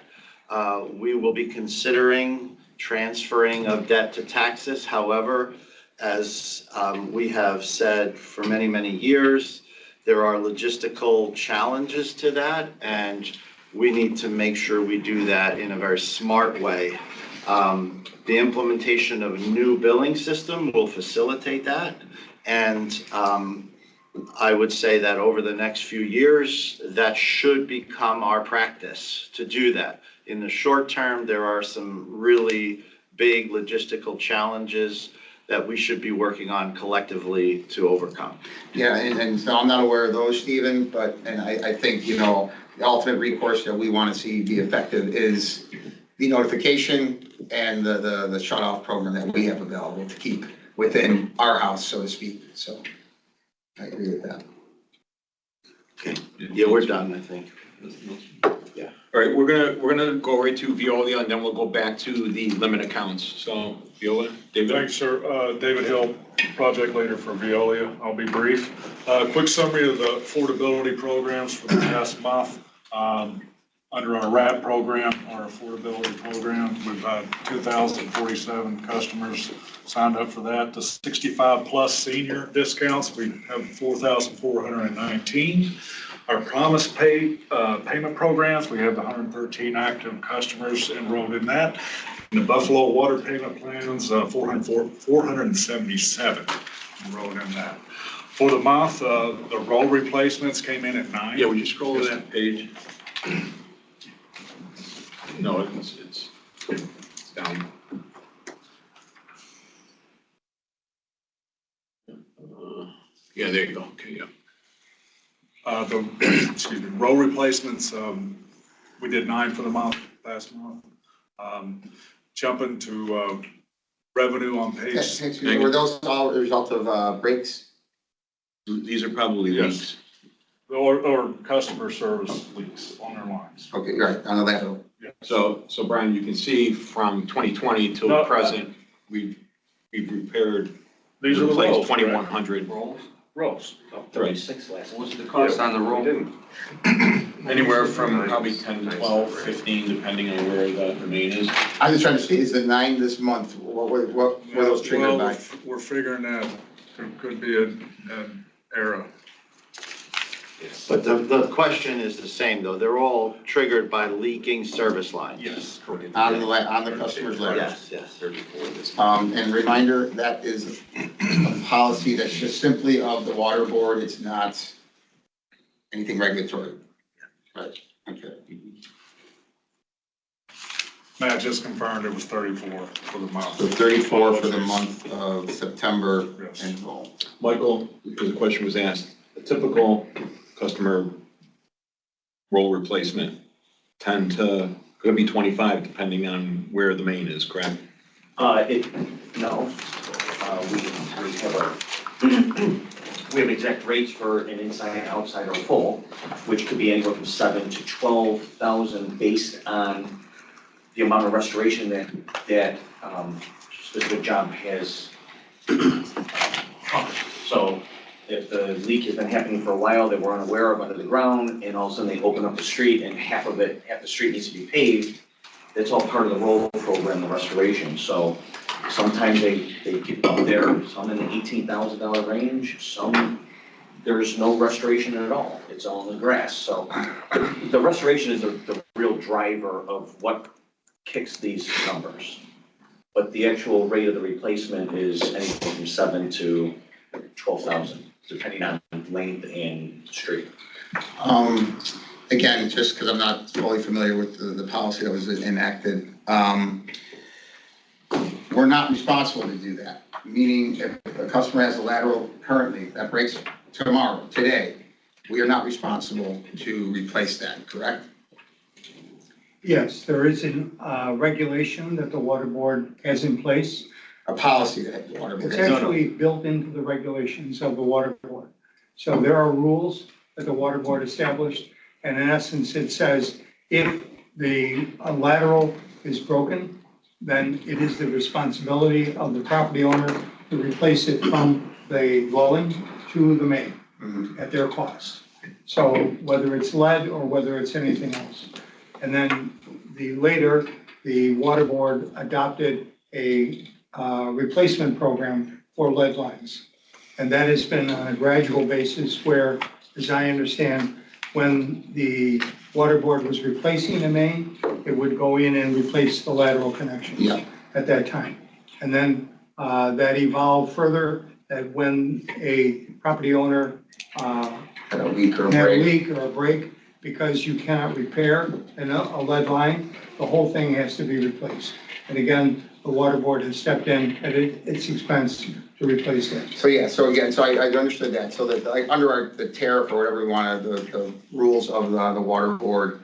we will be considering transferring of debt to taxes. However, as we have said for many, many years, there are logistical challenges to that, and we need to make sure we do that in a very smart way. The implementation of a new billing system will facilitate that, and I would say that over the next few years, that should become our practice to do that. In the short term, there are some really big logistical challenges that we should be working on collectively to overcome. Yeah, and so I'm not aware of those, Stephen, but, and I think, you know, the ultimate recourse that we want to see be effective is the notification and the shut-off program that we have available to keep within our house, so to speak. So I agree with that. Okay, yeah, we're done, I think. Yeah. All right, we're gonna go right to Veolia, and then we'll go back to the limit accounts. So Veolia, David. Thanks, sir. David Hill, project leader for Veolia. I'll be brief. Quick summary of the affordability programs for the past month. Under our RAP program, our affordability program, we've had 2,047 customers signed up for that. The 65 plus senior discounts, we have 4,419. Our promise payment programs, we have 113 active customers enrolled in that. In the Buffalo water payment plans, 477 enrolled in that. For the month, the roll replacements came in at 9. Yeah, would you scroll to that page? No, it's down. Yeah, there you go. Okay, yeah. Excuse me, row replacements, we did 9 for the month, last month. Jumping to revenue on page. Excuse me, were those all a result of breaks? These are probably leaks. Or customer service leaks on their lines. Okay, right, on the left. Yeah. So Brian, you can see from 2020 till present, we've repaired. These are the rolls. 2,100 Rolls? Rows. 36 last. What was the cost on the roll? Anywhere from probably 10, 12, 15, depending on where the main is. I'm just trying to see, is the 9 this month, what were those triggered by? We're figuring that there could be an error. But the question is the same, though. They're all triggered by leaking service lines. Yes, correct. On the customer's letters? Yes. And reminder, that is a policy that's just simply of the water board, it's not anything regulatory. Right, okay. Matt just confirmed it was 34 for the month. So 34 for the month of September Yes. and roll. Michael, the question was asked, a typical customer roll replacement 10 to, could be 25 depending on where the main is, correct? No, we have exact rates for an inside, outside, or full, which could be anywhere from 7,000 to 12,000 based on the amount of restoration that specific job has covered. So if the leak has been happening for a while that we're unaware of under the ground, and all of a sudden they open up the street and half the street needs to be paved, that's all part of the roll program, the restoration. So sometimes they get up there, some in the $18,000 range, some there's no restoration at all. It's all in the grass. So the restoration is the real driver of what kicks these numbers. But the actual rate of the replacement is anything from 7,000 to 12,000, depending on length and street. Again, just because I'm not fully familiar with the policy that was enacted, we're not responsible to do that. Meaning, if a customer has a lateral currently that breaks tomorrow, today, we are not responsible to replace that, correct? Yes, there is a regulation that the water board has in place. A policy that the water board It's has. actually built into the regulations of the water board. So there are rules that the water board established, and in essence, it says if the lateral is broken, then it is the responsibility of the property owner to replace it from the dwelling to the main at their cost. So whether it's lead or whether it's anything else. And then later, the water board adopted a replacement program for lead lines. And that has been on a gradual basis where, as I understand, when the water board was replacing the main, it would go in and replace the lateral connections at that time. And then that evolved further, that when a property owner Had a leak or a had a break. leak or a break, because you cannot repair a lead line, the whole thing has to be replaced. And again, the water board has stepped in at its expense to replace that. So, yeah, so again, so I understood that, so that like under the tariff or whatever we wanted, the rules of the water board,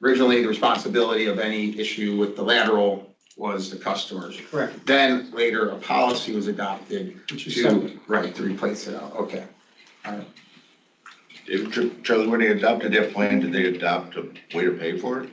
originally the responsibility of any issue with the lateral was the customers. Correct. Then later a policy was adopted Which is to, separate. right, to replace it out, okay. All right. Charlie, when they adopted that plan, did they adopt a way to pay for it?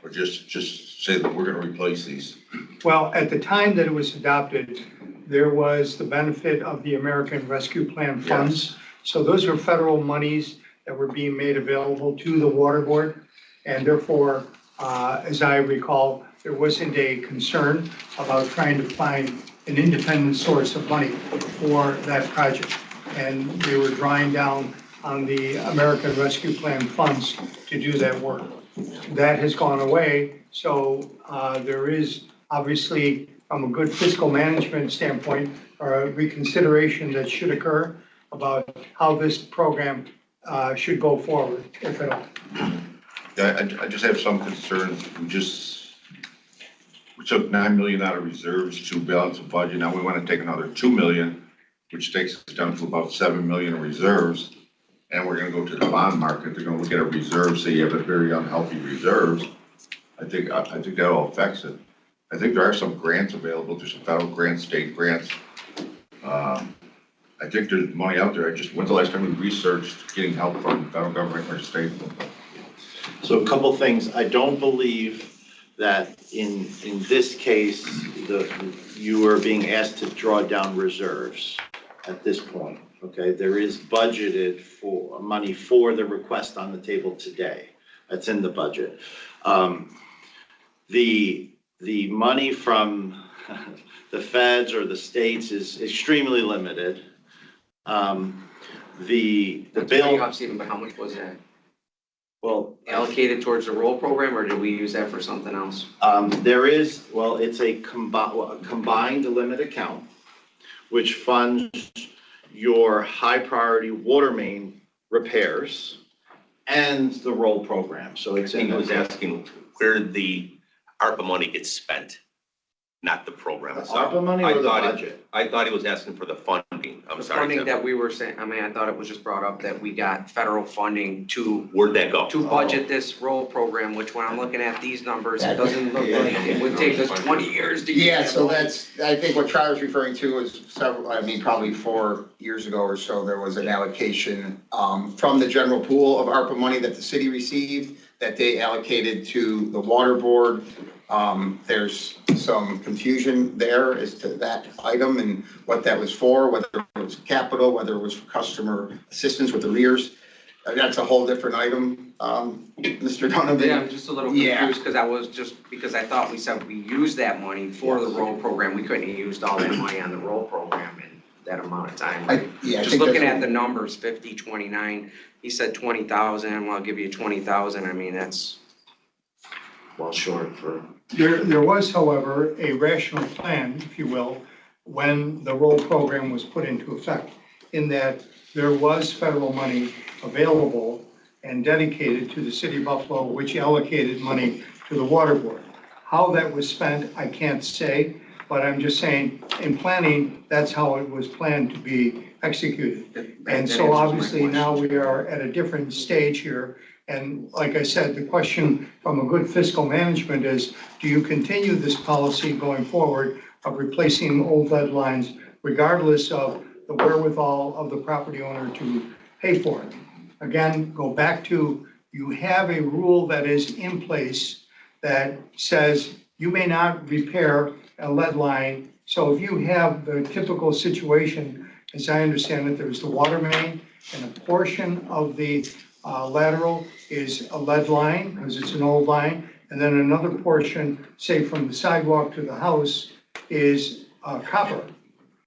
Or just say that we're gonna replace these? Well, at the time that it was adopted, there was the benefit of the American Rescue Plan funds. So those were federal monies that were being made available to the water board. And therefore, as I recall, there wasn't a concern about trying to find an independent source of money for that project. And they were drawing down on the American Rescue Plan funds to do that work. That has gone away, so there is obviously, from a good fiscal management standpoint, a reconsideration that should occur about how this program should go forward, if at all. I just have some concerns. We took 9 million out of reserves to balance the budget. Now we want to take another 2 million, which takes us down to about 7 million in reserves. And we're gonna go to the bond market. They're gonna look at a reserve, say you have a very unhealthy reserves. I think that all affects it. I think there are some grants available. There's some federal grants, state grants. I think there's money out there. When's the last time we researched getting help from the federal government or state? So a couple things. I don't believe that in this case, you are being asked to draw down reserves at this point. Okay, there is budgeted for money for the request on the table today. That's in the budget. The money from the feds or the states is extremely limited. The bill. Stephen, but how much was that Well, allocated towards the roll program, or did we use that for something else? there is, well, it's a combined limit account, which funds your high priority water main repairs and the roll program. So it's in. I was asking where the ARPA money gets spent, not the program itself. ARPA money or the budget? I thought he was asking for the funding. I'm The sorry. funding Tim. that we were saying, I mean, I thought it was just brought up that we got federal funding to Where'd that go? budget this roll program, which when I'm looking at these numbers, it doesn't look like it would take us 20 years to get. Yeah, that so money. that's, I think what Charlie's referring to is several, I mean, probably 4 years ago or so, there was an allocation from the general pool of ARPA money that the city received that they allocated to the water board. There's some confusion there as to that item and what that was for, whether it was capital, whether it was for customer assistance with arrears. That's a whole different item, Mr. Donovan. Yeah, I'm just a little confused because I thought we said we used that money for the roll program. We couldn't have used all that money on the roll program in that amount of time. I Just think looking that's- at the numbers, 50, 29, he said 20,000, well, I'll give you 20,000. I mean, that's well short for. There was, however, a rational plan, if you will, when the roll program was put into effect, in that there was federal money available and dedicated to the city of Buffalo, which allocated money to the water board. How that was spent, I can't say, but I'm just saying, in planning, that's how it was planned to be executed. And so obviously now we are at a different stage here. And like I said, the question from a good fiscal management is, do you continue this policy going forward of replacing old lead lines regardless of the wherewithal of the property owner to pay for it? Again, go back to, you have a rule that is in place that says you may not repair a lead line So if you have the typical situation, as I understand it, there's the water main and a portion of the lateral is a lead line, because it's an old line, and then another portion, say from the sidewalk to the house, is copper.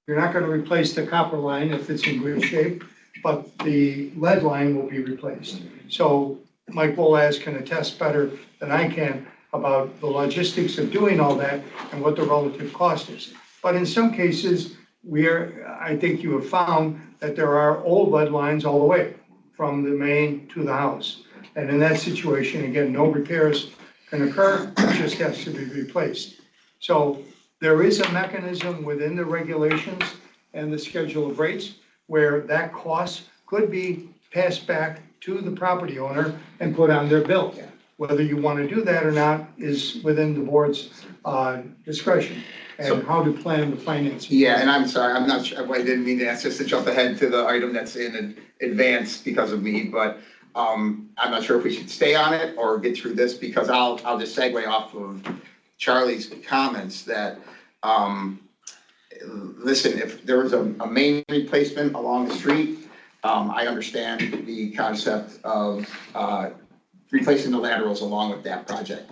You're not gonna replace the copper line if it's in good shape, but the lead line will be replaced. So Mike Wolaz can attest better than I can about the logistics of doing all that and what the relative cost is. But in some cases, I think you have found that there are old lead lines all the way from the main to the house. And in that situation, again, no repairs can occur, it just has to be replaced. So there is a mechanism within the regulations and the schedule of rates where that cost could be passed back to the property owner and put on their bill. Whether you want to do that or not is within the board's discretion and how to plan the financing. Yeah, and I'm sorry, I'm not sure, I didn't mean to ask this to jump ahead to the item that's in advance because of me, but I'm not sure if we should stay on it or get through this, because I'll just segue off of Charlie's comments that, listen, if there was a main replacement along the street, I understand the concept of replacing the laterals along with that project.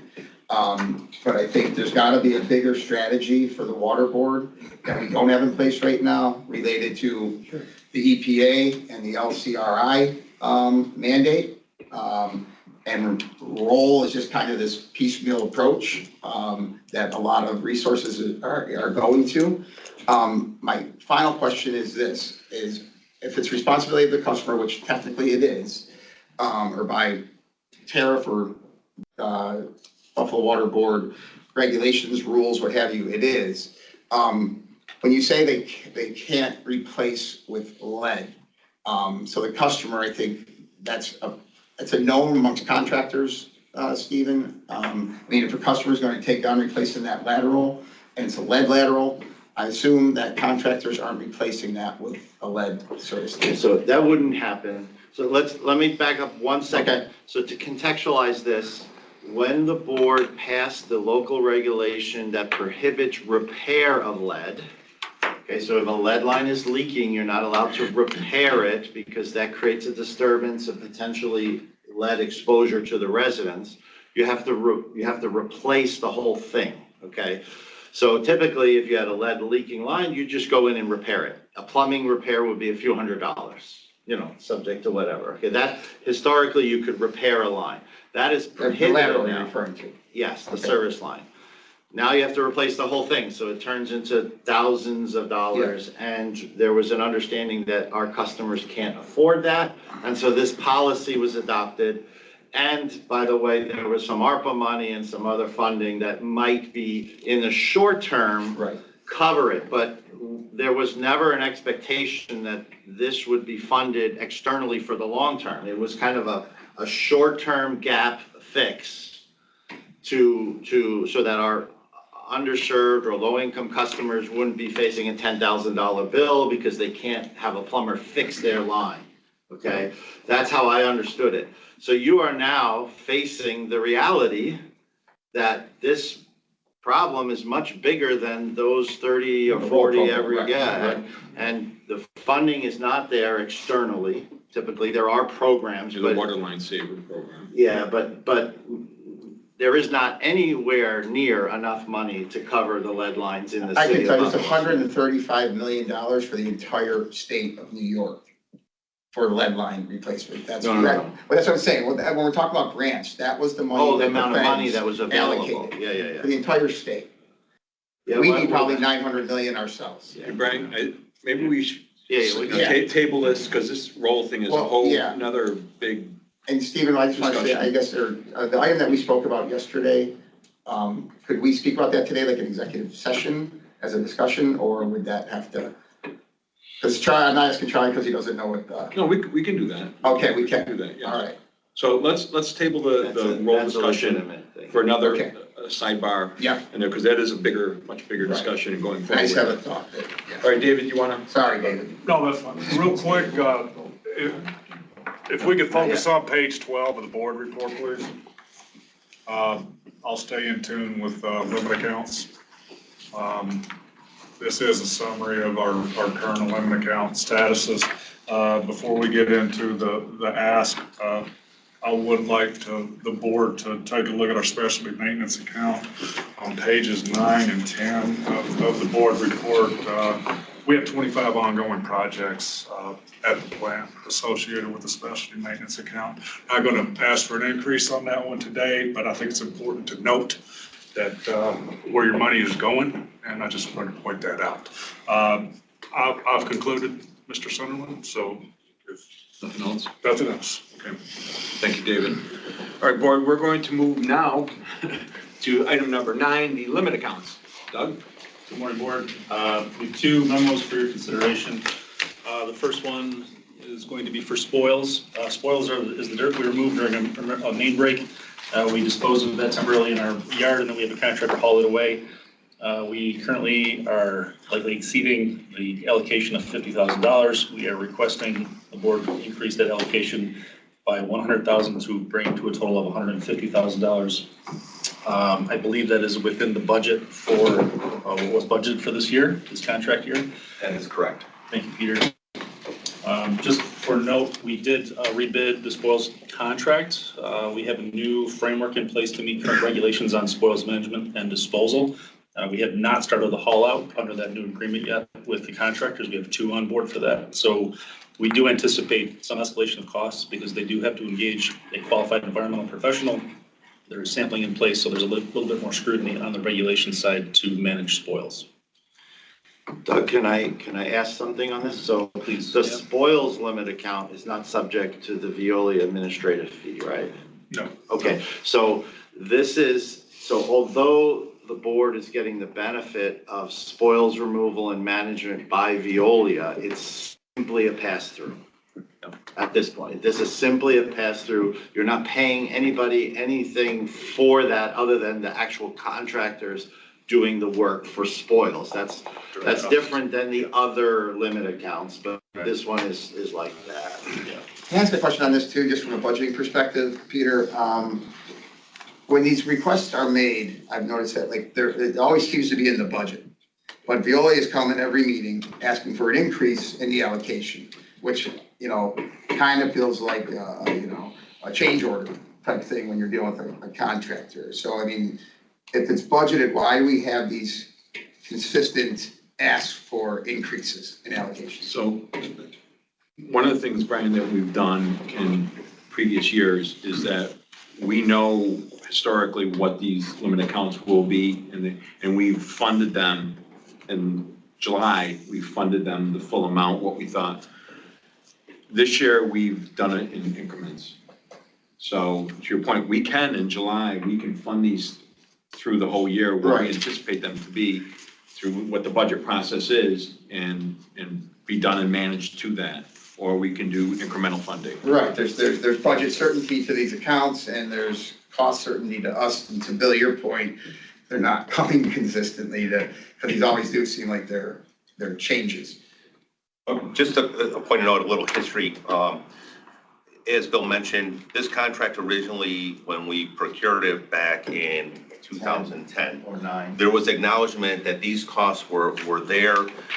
But I think there's gotta be a bigger strategy for the water board that we don't have in place right now related to the EPA and the LCRI mandate. And role is just kind of this piecemeal approach that a lot of resources are going to. My final question is this, is if it's responsibility of the customer, which technically it is, or by tariff or Buffalo Water Board regulations, rules, what have you, it is. When you say they can't replace with lead, so the customer, I think that's a known amongst contractors, Stephen. I mean, if a customer's gonna take on replacing that lateral and it's a lead lateral, I assume that contractors aren't replacing that with a lead service. So that wouldn't happen. So let me back up 1 second. Okay. So to contextualize this, when the board passed the local regulation that prohibits repair of lead, okay, so if a lead line is leaking, you're not allowed to repair it because that creates a disturbance of potentially lead exposure to the residents. You have to replace the whole thing, okay? So typically, if you had a lead leaking line, you just go in and repair it. A plumbing repair would be a few $100s, you know, subject to whatever. Okay, that historically you could repair a line. That is prohibited now. The lateral you're referring to? Yes, the service line. Now you have to replace the whole thing, so it turns into thousands of dollars. And there was an understanding that our customers can't afford that, and so this policy was adopted. And by the way, there was some ARPA money and some other funding that might be in the short term cover it, but there was never an expectation that this would be funded externally for the long term. It was kind of a short-term gap fix so that our underserved or low-income customers wouldn't be facing a $10,000 bill because they can't have a plumber fix their line, okay? That's how I understood it. So you are now facing the reality that this problem is much bigger than those 30 or 40 every year. And the funding is not there externally. Typically, there are programs. The water line saver program. Yeah, but there is not anywhere near enough money to cover the lead lines in the city. I can tell you, it's $135 million for the entire state of New York for lead line replacement. That's correct. Well, that's what I'm saying. When we're talking about grants, that was the money. Oh, the amount of money that was available. Allocated. Yeah. For the entire state. Yeah, We need probably 900 million ourselves. Hey, Brian, maybe we should Yeah. table this, because this roll thing is a whole another big. And Stephen, I just want to say, I guess the item that we spoke about yesterday, could we speak about that today, like an executive session as a discussion, or would that have to? Because I'm not asking Charlie because he doesn't know what No, we can do that. Okay, we can. Do that, yeah. All right. So let's table the roll discussion for another sidebar. Yeah. And because that is a much bigger discussion and going forward. I just have a thought. All right, David, you want to? Sorry, David. No, that's fine. Real quick, if we could focus on page 12 of the board report, please. I'll stay in tune with limit accounts. this is a summary of our current limit account statuses. Before we get into the ask, I would like the board to take a look at our specialty maintenance account on pages 9 and 10 of the board report. We have 25 ongoing projects at the plant associated with the specialty maintenance account. Not going to ask for an increase on that one today, but I think it's important to note that where your money is going, and I just wanted to point that out. I've concluded, Mr. Sunderland, so if Nothing else? nothing else, okay. Thank you, David. All right, board, we're going to move now to item number 9, the limit accounts. Doug? Good morning, board. We have 2 memos for your consideration. The first one is going to be for spoils. Spoils is the dirt we removed during a main break. We dispose of that temporarily in our yard, and then we have a contractor haul it away. We currently are likely exceeding the allocation of $50,000. We are requesting the board increase that allocation by $100,000 to bring to a total of $150,000. I believe that is within the budget for what was budgeted for this year, this contract year. That is correct. Thank you, Peter. Just for note, we did rebid the spoils contract. We have a new framework in place to meet current regulations on spoils management and disposal. We have not started the haul out under that new agreement yet with the contractors. We have 2 on board for that. So we do anticipate some escalation of costs because they do have to engage a qualified environmental professional. There's sampling in place, so there's a little bit more scrutiny on the regulation side to manage spoils. Doug, can I ask something on this? So Please. the spoils limit account is not subject to the Veolia administrative fee, right? No. Okay, so although the board is getting the benefit of spoils removal and management by Veolia, it's simply a pass-through at this point. This is simply a pass-through. You're not paying anybody anything for that other than the actual contractors doing the work for spoils. That's different than the other limit accounts, but this one is like that. Can I ask a question on this too, just from a budgeting perspective, Peter? When these requests are made, I've noticed that it always seems to be in the budget. But Veolia is coming every meeting asking for an increase in the allocation, which, kind of feels like, a change order type thing when you're dealing with a contractor. So, I mean, if it's budgeted, why do we have these consistent asks for increases in allocation? So one of the things, Brian, that we've done in previous years is that we know historically what these limit accounts will be, and we've funded them in July. We funded them the full amount, what we thought. This year, we've done it in increments. So to your point, we can, in July, we can fund these through the whole year where we anticipate them to be through what the budget process is and be done and managed to that. Or we can do incremental funding. Right, there's budget certainty to these accounts and there's cost certainty to us. And to Bill, your point, they're not coming consistently because these always do seem like they're changes. Just a point to note, a little history. As Bill mentioned, this contract originally, when we procured it back in 2010 or 9, there was acknowledgement that these costs were there.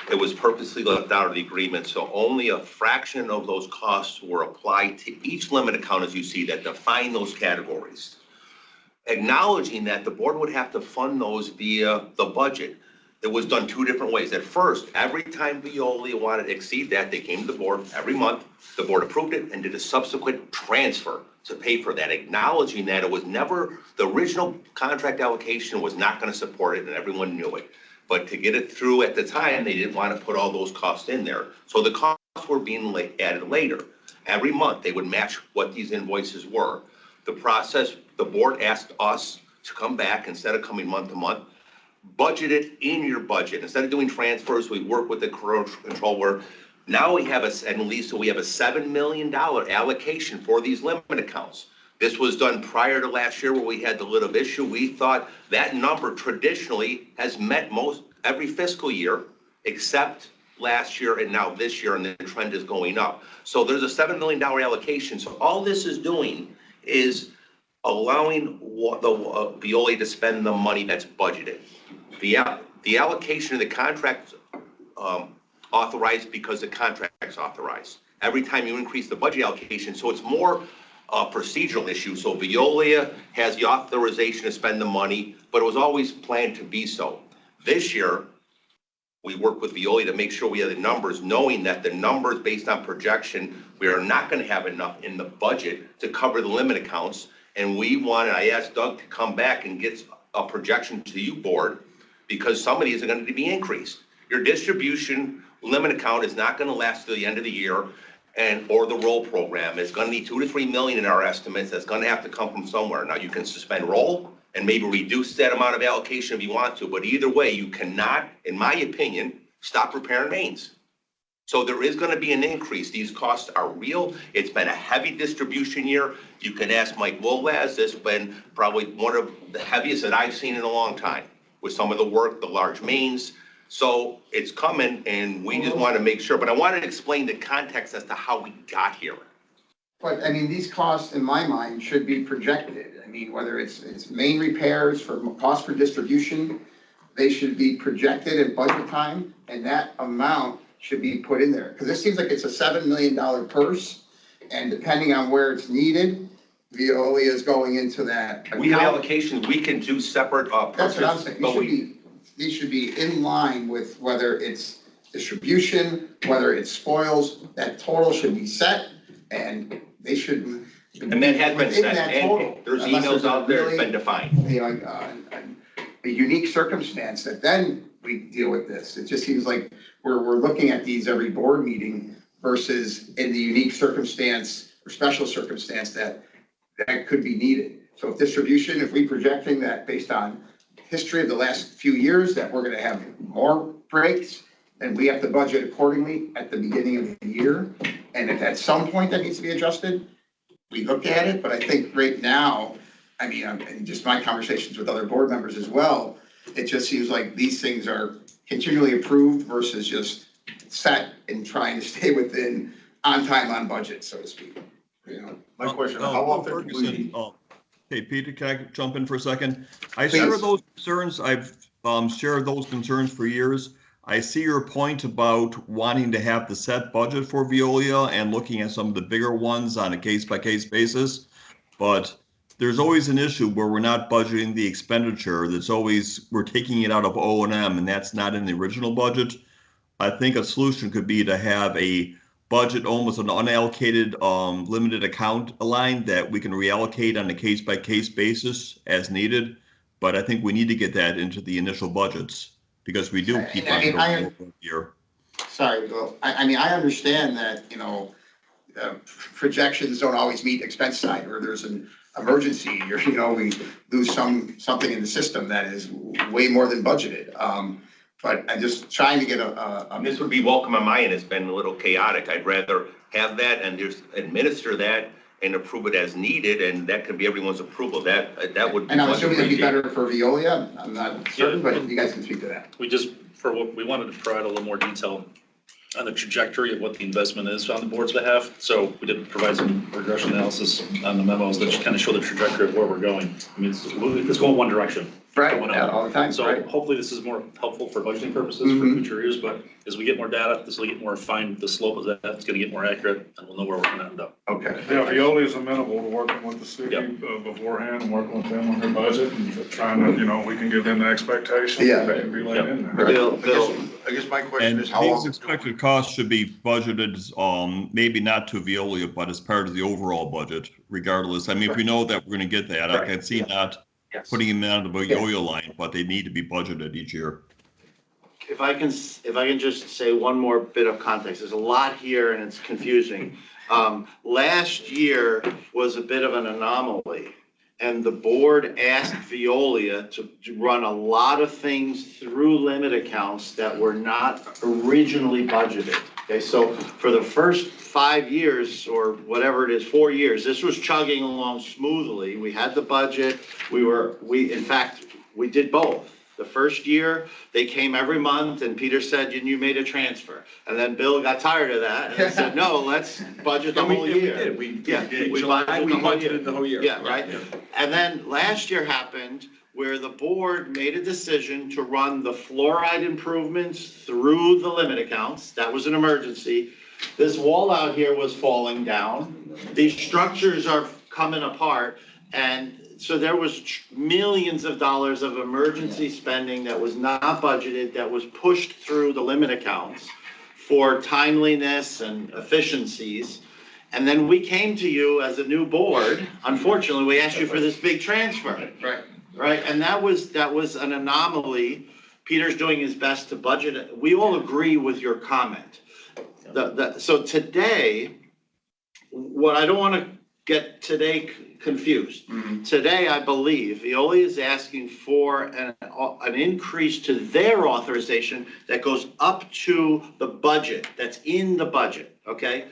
It was purposely left out of the agreement, so only a fraction of those costs were applied to each limit account, as you see, that define those categories. Acknowledging that the board would have to fund those via the budget. It was done 2 different ways. At first, every time Veolia wanted to exceed that, they came to the board every month. The board approved it and did a subsequent transfer to pay for that, acknowledging that it was never, the original contract allocation was not going to support it, and everyone knew it. But to get it through at the time, they didn't want to put all those costs in there. So the costs were being added later. Every month, they would match what these invoices were. The process, the board asked us to come back instead of coming month to month, budget it in your budget. Instead of doing transfers, we work with the controller. Now we have and Lisa, we have a $7 million allocation for these limit accounts. This was done prior to last year where we had the little issue. We thought that number traditionally has met every fiscal year except last year and now this year, and the trend is going up. So there's a $7 million allocation. So all this is doing is allowing the Veolia to spend the money that's budgeted. The allocation of the contract authorized because the contract's authorized. Every time you increase the budget allocation, so it's more a procedural issue. So Veolia has the authorization to spend the money, but it was always planned to be so. This year, we worked with Veolia to make sure we had the numbers, knowing that the numbers based on projection, we are not going to have enough in the budget to cover the limit accounts. And I asked Doug to come back and get a projection to you board, because some of these are going to be increased. Your distribution limit account is not going to last till the end of the year, or the roll program is going to need 2 to 3 million in our estimates. That's going to have to come from somewhere. Now, you can suspend roll and maybe reduce that amount of allocation if you want to, but either way, you cannot, in my opinion, stop repairing mains. So there is going to be an increase. These costs are real. It's been a heavy distribution year. You can ask Mike Wolaz. It's been probably one of the heaviest that I've seen in a long time with some of the work, the large mains. So it's coming, and we just want to make sure. But I wanted to explain the context as to how we got here. But, I mean, these costs, in my mind, should be projected. I mean, whether it's main repairs for cost for distribution, they should be projected at budget time, and that amount should be put in there. Because this seems like it's a $7 million purse, and depending on where it's needed, Veolia is going into that account. We have allocations. We can do separate That's what I'm saying. These should be in line with whether it's distribution, whether it's spoils, that total should be set, and they should. And that has been within set, that and total, there's unless emails out there, it's really, been defined. you know, a unique circumstance that then we deal with this. It just seems like we're looking at these every board meeting versus in the unique circumstance or special circumstance that could be needed. So if distribution, if we projecting that based on history of the last few years, that we're gonna have more breaks, then we have to budget accordingly at the beginning of the year. And if at some point that needs to be adjusted, we look at it. But I think right now, I mean, and just my conversations with other board members as well, it just seems like these things are continually approved versus just set and trying to stay within on time, on budget, so to speak. You know, My question, how often do we? Ferguson, hey, Peter, can I jump in for a second? I share those concerns. I've shared those concerns for years. I see your point about wanting to have the set budget for Veolia and looking at some of the bigger ones on a case-by-case basis. But there's always an issue where we're not budgeting the expenditure. That's always, we're taking it out of O&M, and that's not in the original budget. I think a solution could be to have a budget, almost an unallocated limited account line that we can reallocate on a case-by-case basis as needed. But I think we need to get that into the initial budgets because we do keep on going over a year. Sorry, Bill. I mean, I understand that, you know, projections don't always meet expense side, or there's an emergency, or, you know, we lose something in the system that is way more than budgeted. But I'm just trying to get This would be welcome on my end. It's been a little chaotic. I'd rather have that and just administer that and approve it as needed, and that could be everyone's approval. That would be. And I'm assuming it'd be better for Veolia. I'm not certain, but you guys can speak to that. We just, for what we wanted to provide a little more detail on the trajectory of what the investment is on the board's behalf. So we did provide some regression analysis on the memos that kind of show the trajectory of where we're going. I mean, it's going one direction. Right, yeah, all the time. So right. Hopefully this is more helpful for budgeting purposes for future years, but as we get more data, this will get more refined, the slope of that, it's gonna get more accurate, and we'll know where we're gonna end up. Okay. Yeah, Veolia is amenable to working with the city beforehand and working with them on their budget and trying to, you know, we can give them the expectations. Yeah. They can be laid in there. I guess my question And is how these often? expected costs should be budgeted, maybe not to Veolia, but as part of the overall budget, regardless. I mean, if we know that we're gonna get that, I can see not putting them on the Veolia line, but they need to be budgeted each year. If I can just say one more bit of context, there's a lot here and it's confusing. Last year was a bit of an anomaly, and the board asked Veolia to run a lot of things through limit accounts that were not originally budgeted. Okay, so for the first 5 years or whatever it is, 4 years, this was chugging along smoothly. We had the budget. In fact, we did both. The first year, they came every month and Peter said, you made a transfer. And then Bill got tired of that and said, no, let's budget the whole year. We budgeted the whole year. Yeah, right? And then last year happened where the board made a decision to run the fluoride improvements through the limit accounts. That was an emergency. This wall out here was falling down. These structures are coming apart. And so there was millions of dollars of emergency spending that was not budgeted, that was pushed through the limit accounts for timeliness and efficiencies. And then we came to you as a new board. Unfortunately, we asked you for this big transfer. Right, and that was an anomaly. Peter's doing his best to budget it. We all agree with your comment. So today, what I don't want to get today confused. Today, I believe Veolia is asking for an increase to their authorization that goes up to the budget, that's in the budget, okay?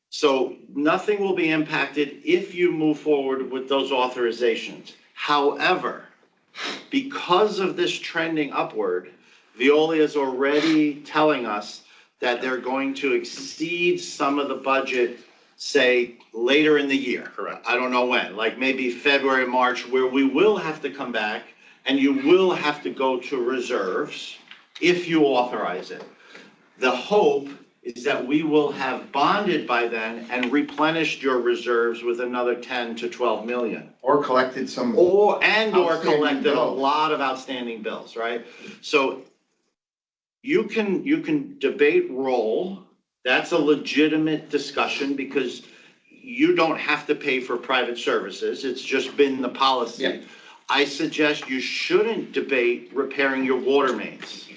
So nothing will be impacted if you move forward with those authorizations. However, because of this trending upward, Veolia is already telling us that they're going to exceed some of the budget, say, later in the year. Correct. I don't know when, like maybe February, March, where we will have to come back and you will have to go to reserves if you authorize it. The hope is that we will have bonded by then and replenished your reserves with another 10 to 12 million. Or collected some. Or outstanding collected a bills. lot of outstanding bills, right? So you can debate roll. That's a legitimate discussion because you don't have to pay for private services. It's just been the policy. Yeah. I suggest you shouldn't debate repairing your water mains.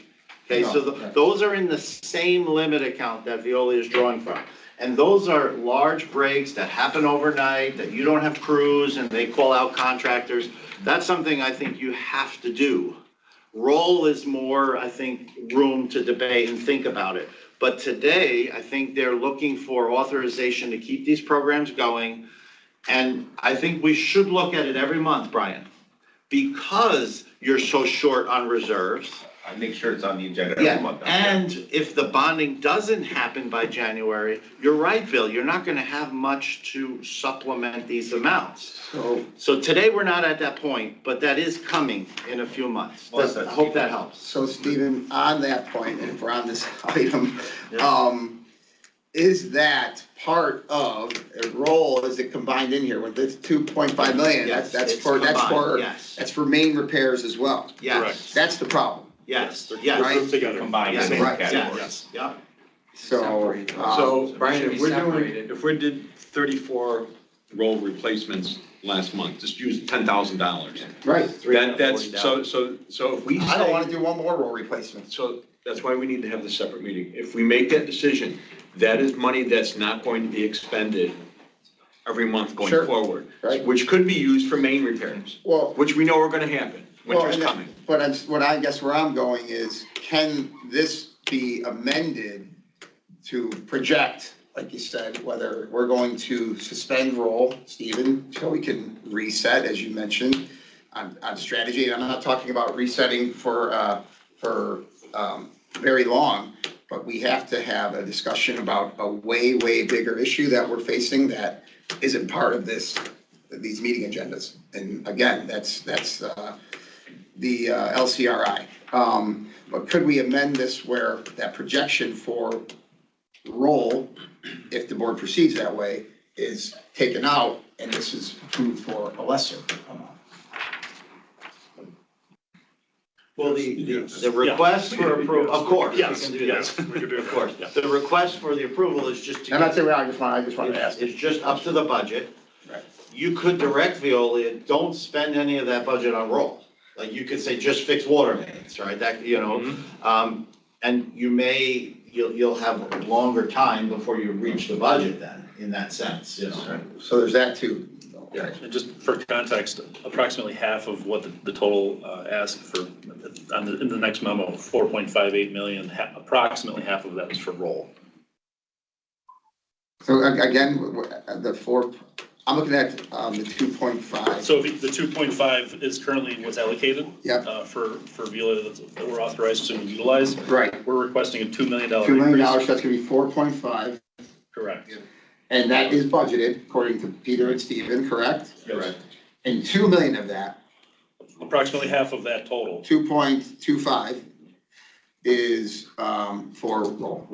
Okay, No, so right. those are in the same limit account that Veolia is drawing from. And those are large breaks that happen overnight, that you don't have crews and they call out contractors. That's something I think you have to do. Roll is more, I think, room to debate and think about it. But today, I think they're looking for authorization to keep these programs going. And I think we should look at it every month, Brian, because you're so short on reserves. I make sure it's on the agenda Yeah, every month. and if the bonding doesn't happen by January, you're right, Bill, you're not gonna have much to supplement these amounts. So today, we're not at that point, but that is coming in a few months. I hope that helps. So Stephen, on that point, and if we're on this item, is that part of a role, is it combined in here with this 2.5 million? Yes, That's it's for, combined, yes. that's for main repairs as well. Yes, That's the problem. yes, They're yes. Right. together. Combined in Yes, the same right, category. Yes, yeah. So, So, Brian, should if be we're doing, separated. if we did 34 roll replacements last month, just use $10,000. right. That's, so if we say. I don't wanna do one more roll replacement. So that's why we need to have the separate meeting. If we make that decision, that is money that's not going to be expended every month going Sure. forward. Right. Which could be used for main repairs, Well, which we know are gonna happen. Winter's and coming. But what I guess where I'm going is, can this be amended to project, like you said, whether we're going to suspend roll, Stephen, so we can reset, as you mentioned, on strategy. And I'm not talking about resetting for very long, but we have to have a discussion about a way, way bigger issue that we're facing that isn't part of these meeting agendas. And again, that's the LCRI. But could we amend this where that projection for roll, if the board proceeds that way, is taken out and this is approved for a lesser amount? Well, the request for approval, of course, we Yes, can do yes, that. we could do Of course, the request for the approval is just to. I'm not saying, I just wanted to ask. It's just up to the budget. Right. You could direct Veolia, don't spend any of that budget on roll. Like you could say, just fix water mains, right? That, and you'll have a longer time before you reach the budget then, in that sense, So there's that too. Yeah, and just for context, approximately half of what the total ask for, in the next memo, 4.58 million, approximately half of that is for roll. So again, I'm looking at the 2.5. So the 2.5 is currently what's allocated. Yep. For Veolia that we're authorized to utilize. Right. We're requesting a $2 million $2 million, increase. that's gonna be 4.5. Correct. And that is budgeted, according to Peter and Stephen, correct? Correct. And 2 million of that Approximately half of that total. 2.25 is, for roll.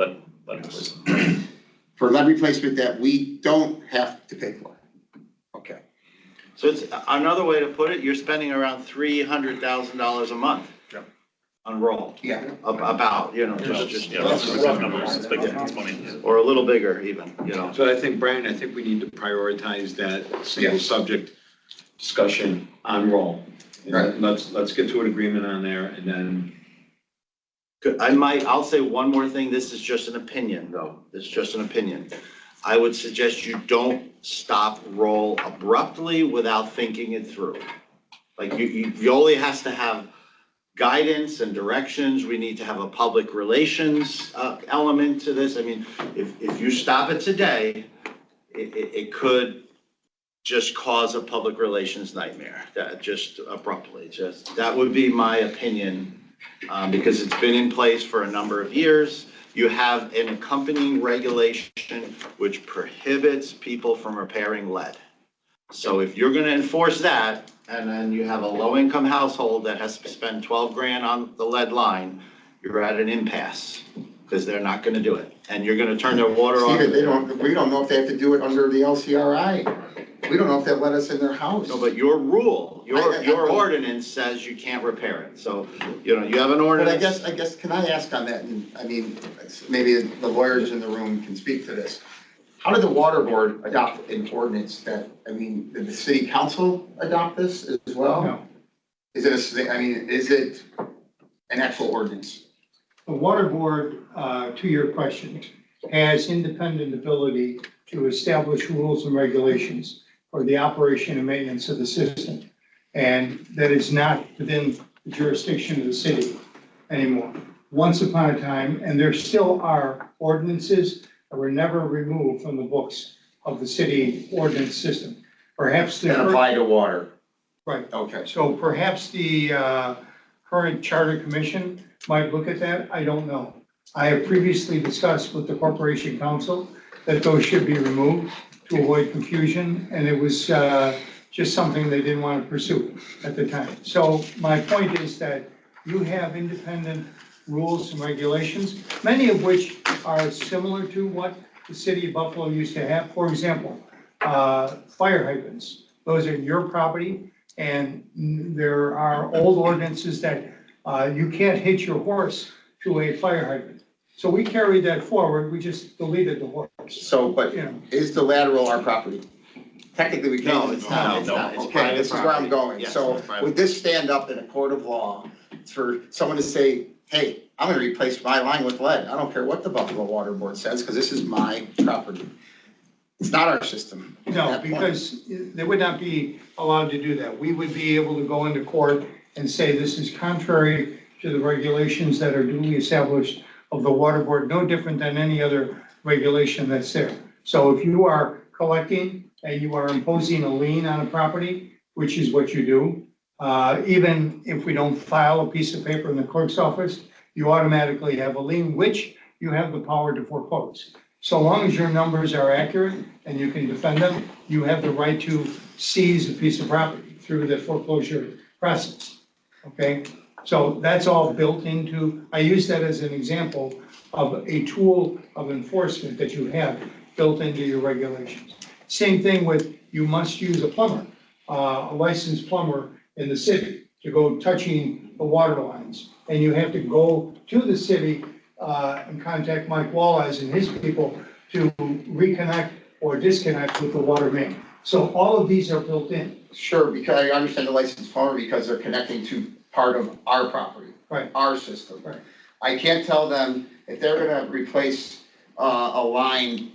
For lead replacement that we don't have to pay for. Okay. So it's, another way to put it, you're spending around $300,000 a month. Yep. On roll. Yeah. About, you know, just. Yeah, that's rough numbers, it's big, it's money. Or a little bigger even, you know. So I think, Brian, I think we need to prioritize that single subject discussion on roll. And Right. Let's get to an agreement on there and then. I'll say one more thing. This is just an opinion though. This is just an opinion. I would suggest you don't stop roll abruptly without thinking it through. Like Veolia has to have guidance and directions. We need to have a public relations element to this. I mean, if you stop it today, it could just cause a public relations nightmare, that just abruptly, that would be my opinion. Because it's been in place for a number of years. You have an accompanying regulation which prohibits people from repairing lead. So if you're gonna enforce that, and then you have a low-income household that has to spend 12 grand on the lead line, you're at an impasse, because they're not gonna do it. And you're gonna turn their water off. Steven, we don't know if they have to do it under the LCRI. We don't know if they'll let us in their house. No, but your rule, your ordinance says you can't repair it. So, you know, you have an ordinance. But I guess, can I ask on that? And I mean, maybe the lawyers in the room can speak to this. How did the water board adopt an ordinance that, I mean, did the city council adopt this as well? No. Is it an actual ordinance? The water board, to your question, has independent ability to establish rules and regulations for the operation and maintenance of the system. And that is not within the jurisdiction of the city anymore. Once upon a time, and there still are ordinances that were never removed from the books of the city ordinance system. Perhaps the. That apply to water. Right. Okay. So perhaps the current charter commission might look at that. I don't know. I have previously discussed with the corporation council that those should be removed to avoid confusion, and it was just something they didn't want to pursue at the time. So my point is that you have independent rules and regulations, many of which are similar to what the city of Buffalo used to have. For example, fire hydrants. Those are your property, and there are old ordinances that you can't hitch your horse to a fire hydrant. So we carried that forward, we just deleted the horse. So, but is the lateral our property? Technically, we can't. No, it's not. It's not. It's Okay, private this is where I'm property. going. Yes, So it's private. would this stand up in a court of law for someone to say, hey, I'm gonna replace my line with lead. I don't care what the Buffalo Water Board says, because this is my property. It's not our system. at No, that point. because they would not be allowed to do that. We would be able to go into court and say this is contrary to the regulations that are duly established of the water board, no different than any other regulation that's there. So if you are collecting and you are imposing a lien on a property, which is what you do, even if we don't file a piece of paper in the clerk's office, you automatically have a lien, which you have the power to foreclose. So long as your numbers are accurate and you can defend them, you have the right to seize a piece of property through the foreclosure process, okay? So that's all built into, I use that as an example of a tool of enforcement that you have built into your regulations. Same thing with, you must use a plumber, a licensed plumber in the city to go touching the water lines. And you have to go to the city and contact Mike Walleyes and his people to reconnect or disconnect with the water main. So all of these are built in. Sure, because I understand the licensed plumber because they're connecting to part of our property. Right. Our system. Right. I can't tell them if they're gonna replace a line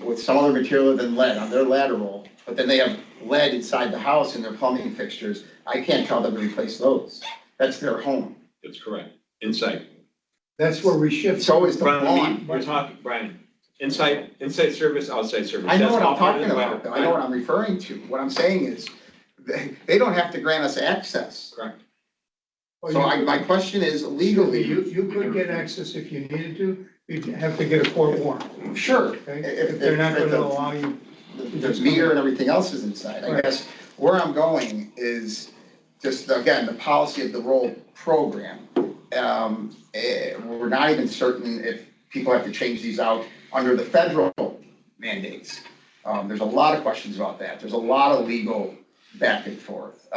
with some other material than lead on their lateral, but then they have lead inside the house in their plumbing fixtures. I can't tell them to replace those. That's their home. That's correct. Inside. That's where we shift. So is the Brian, lawn. we're talking, Brian, inside service, outside service. I know That's what all I'm part of talking the about, matter. though. I know what I'm referring to. What I'm saying is, they don't have to grant us access. Correct. Well, So you- my question is legally. You could get access if you needed to, you'd have to get a court warrant, Sure. okay? If they're not gonna allow you. The meter and everything else is inside. I Right. guess where I'm going is, just again, the policy of the roll program. We're not even certain if people have to change these out under the federal mandates. There's a lot of questions about that. There's a lot of legal back and forth.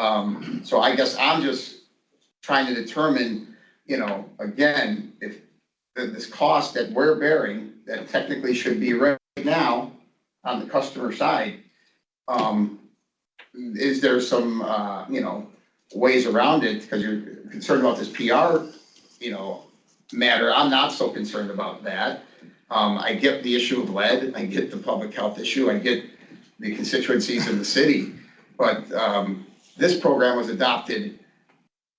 So I guess I'm just trying to determine, you know, again, if this cost that we're bearing, that technically should be right now on the customer side, is there some, you know, ways around it? Because you're concerned about this PR, you know, matter. I'm not so concerned about that. I get the issue of lead, I get the public health issue, I get the constituencies in the city, but this program was adopted,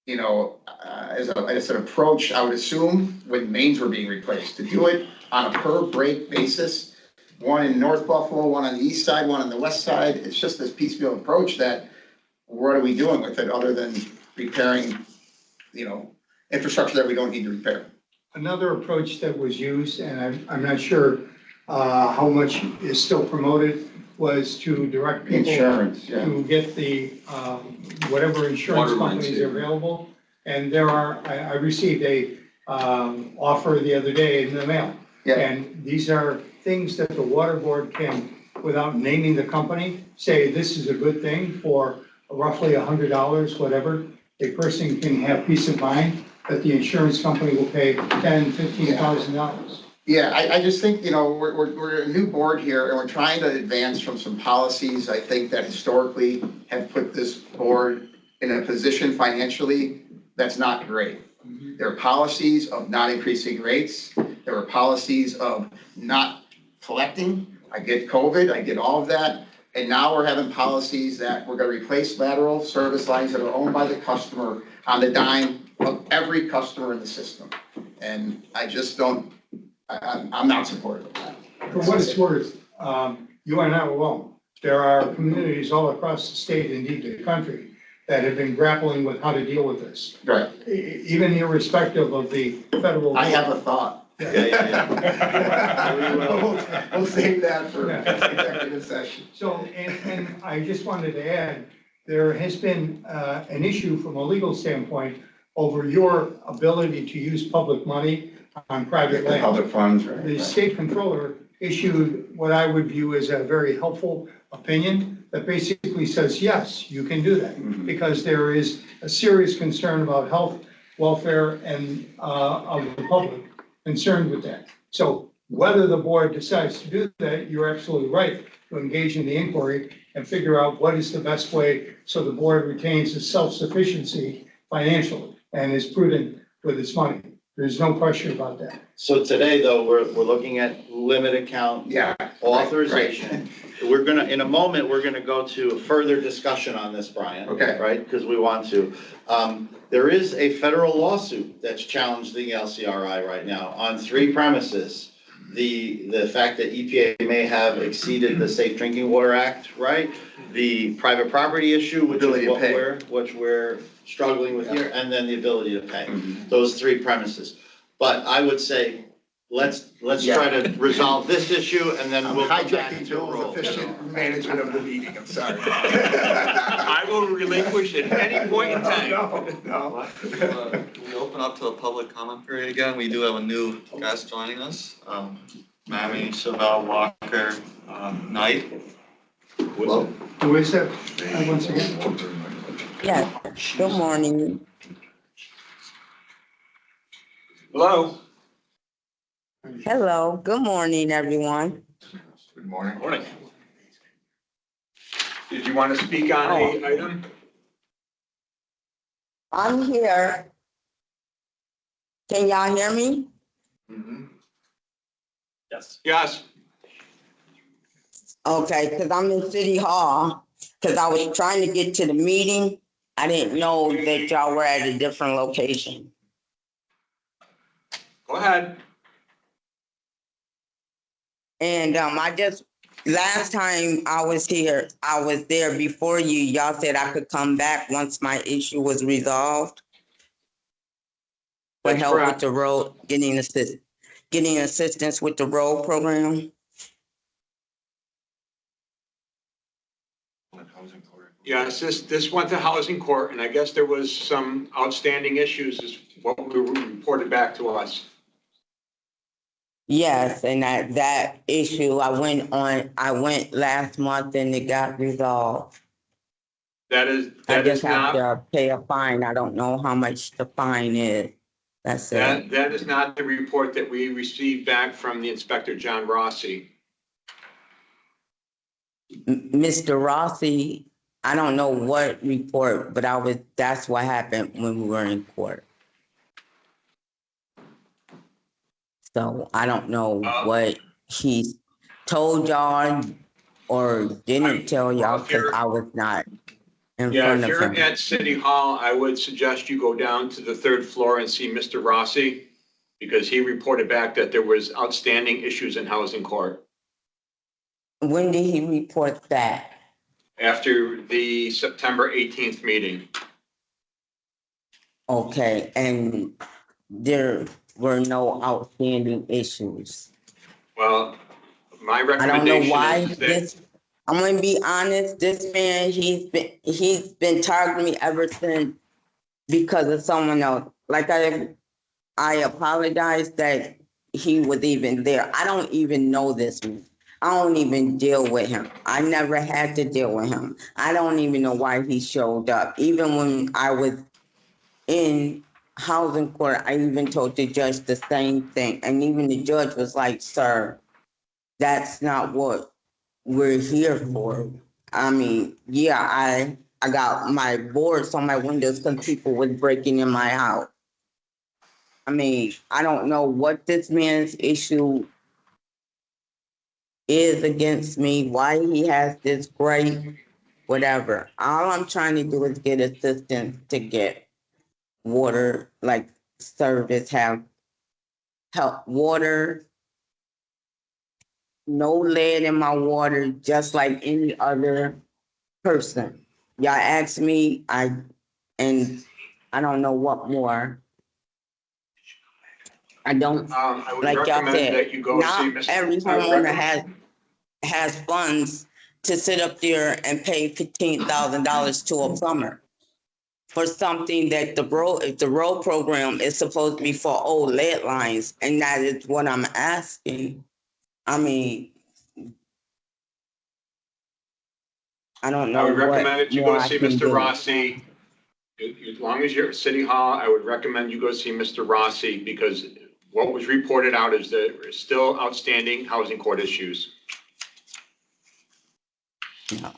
you know, as an approach, I would assume, when mains were being replaced, to do it on a per break basis, one in North Buffalo, one on the east side, one on the west side. It's just this piecemeal approach that, what are we doing with it other than repairing, you know, infrastructure that we don't need to repair? Another approach that was used, and I'm not sure how much is still promoted, was to direct people Insurance, yeah. to get the whatever insurance Water lines, companies yeah. are available. And there are, I received a offer the other day in the mail. Yeah. And these are things that the water board can, without naming the company, say this is a good thing for roughly $100, whatever. A person can have peace of mind that the insurance company will pay $10,000, $15,000. Yeah, I just think, you know, we're a new board here and we're trying to advance from some policies, I think, that historically have put this board in a position financially that's not great. There are policies of not increasing rates. There are policies of not collecting. I get COVID, I get all of that. And now we're having policies that we're gonna replace lateral service lines that are owned by the customer on the dime of every customer in the system. And I just don't, I'm not supportive of that. For what it's worth, you are not alone. There are communities all across the state, indeed the country, that have been grappling with how to deal with this. Right. Even irrespective of the federal. I have a thought. We'll save that for executive session. So, and I just wanted to add, there has been an issue from a legal standpoint over your ability to use public money on private The land. public funds, right? The state controller issued what I would view as a very helpful opinion that basically says, yes, you can do that, because there is a serious concern about health, welfare, and of the public concerned with that. So whether the board decides to do that, you're absolutely right to engage in the inquiry and figure out what is the best way so the board retains its self-sufficiency financially and is prudent with its money. There's no question about that. So today, though, we're looking at limit account authorization. We're gonna, in a moment, we're gonna go to a further discussion on this, Brian. Okay. Right, because we want to. There is a federal lawsuit that's challenged the LCRI right now on 3 premises. The fact that EPA may have exceeded the Safe Drinking Water Act, right? The private property issue, which is what we're struggling with here, and then the ability to pay. Those 3 premises. But I would say, let's try to resolve this issue and then we'll come back hijacking to Bill's roll. efficient management of the meeting, I'm sorry. I will relinquish at any point in time. No. Can we open up to the public comment period again? We do have a new guest joining us, Mammy Chevelle Walker Knight. Well, Who is that? Once again. Yeah, good morning. Hello. Hello, good morning, everyone. Good morning. Morning. Did you want to speak on a item? I'm here. Can y'all hear me? Yes. Yes. Okay, because I'm in City Hall, because I was trying to get to the meeting. I didn't know that y'all were at a different location. Go ahead. And last time I was here, I was there before you. Y'all said I could come back once my issue was resolved. For That's help with correct. the road, getting assistance with the road program. Yes, this went to housing court, and I guess there was some outstanding issues, is what were reported back to us. Yes, and that issue, I went last month and it got resolved. That is I just not, have to pay a fine. I don't know how much the fine is. That's it. that is not the report that we received back from the Inspector John Rossi. Mr. Rossi, I don't know what report, but that's what happened when we were in court. So I don't know what he told y'all or didn't tell y'all, because I was not in Yeah, front if of you're him. at City Hall, I would suggest you go down to the 3rd floor and see Mr. Rossi, because he reported back that there was outstanding issues in housing court. When did he report that? After the September 18th meeting. Okay, and there were no outstanding issues. Well, my I don't know recommendation why is that, I'm gonna be honest, this man, he's been targeting me ever since because of someone else. Like I apologize that he was even there. I don't even know this man. I don't even deal with him. I never had to deal with him. I don't even know why he showed up. Even when I was in housing court, I even told the judge the same thing. And even the judge was like, sir, that's not what we're here for. I mean, yeah, I got my boards on my windows because people was breaking in my house. I mean, I don't know what this man's issue is against me, why he has this gripe, whatever. All I'm trying to do is get assistance to get water, like service, have help water, no lead in my water, just like any other person. Y'all asked me, and I don't know what more. I don't, I would like y'all recommend said, that you go see not Mr. every I would homeowner has funds to sit up there and pay $15,000 to a plumber for something that if the road program is supposed to be for old lead lines, and that is what I'm asking. I mean, I don't know I would what recommend that you more go I see can Mr. do. Rossi. As long as you're at City Hall, I would recommend you go see Mr. Rossi, because what was reported out is that there are still outstanding housing court issues. No.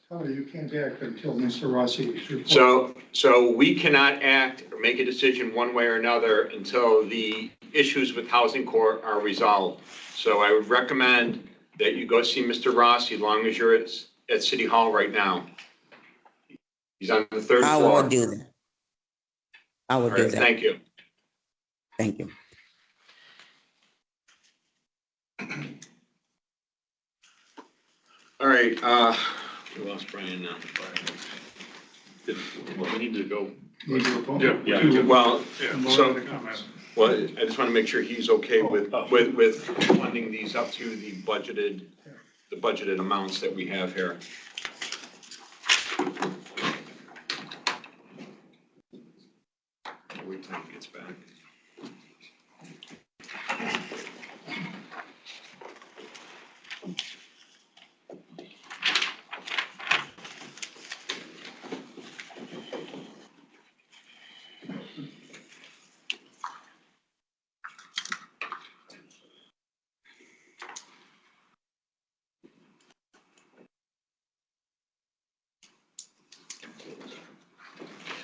Sorry, you can't act until Mr. Rossi's report. So we cannot act or make a decision one way or another until the issues with housing court are resolved. So I would recommend that you go see Mr. Rossi as long as you're at City Hall right now. He's on the 3rd I floor. will do that. I will All do right, that. thank you. Thank you. All right, we lost Brian now. We need to go. Yeah. Well, Yeah. so, well, I just want to make sure he's okay with funding these up to the budgeted amounts that we have here. Wait till he gets back.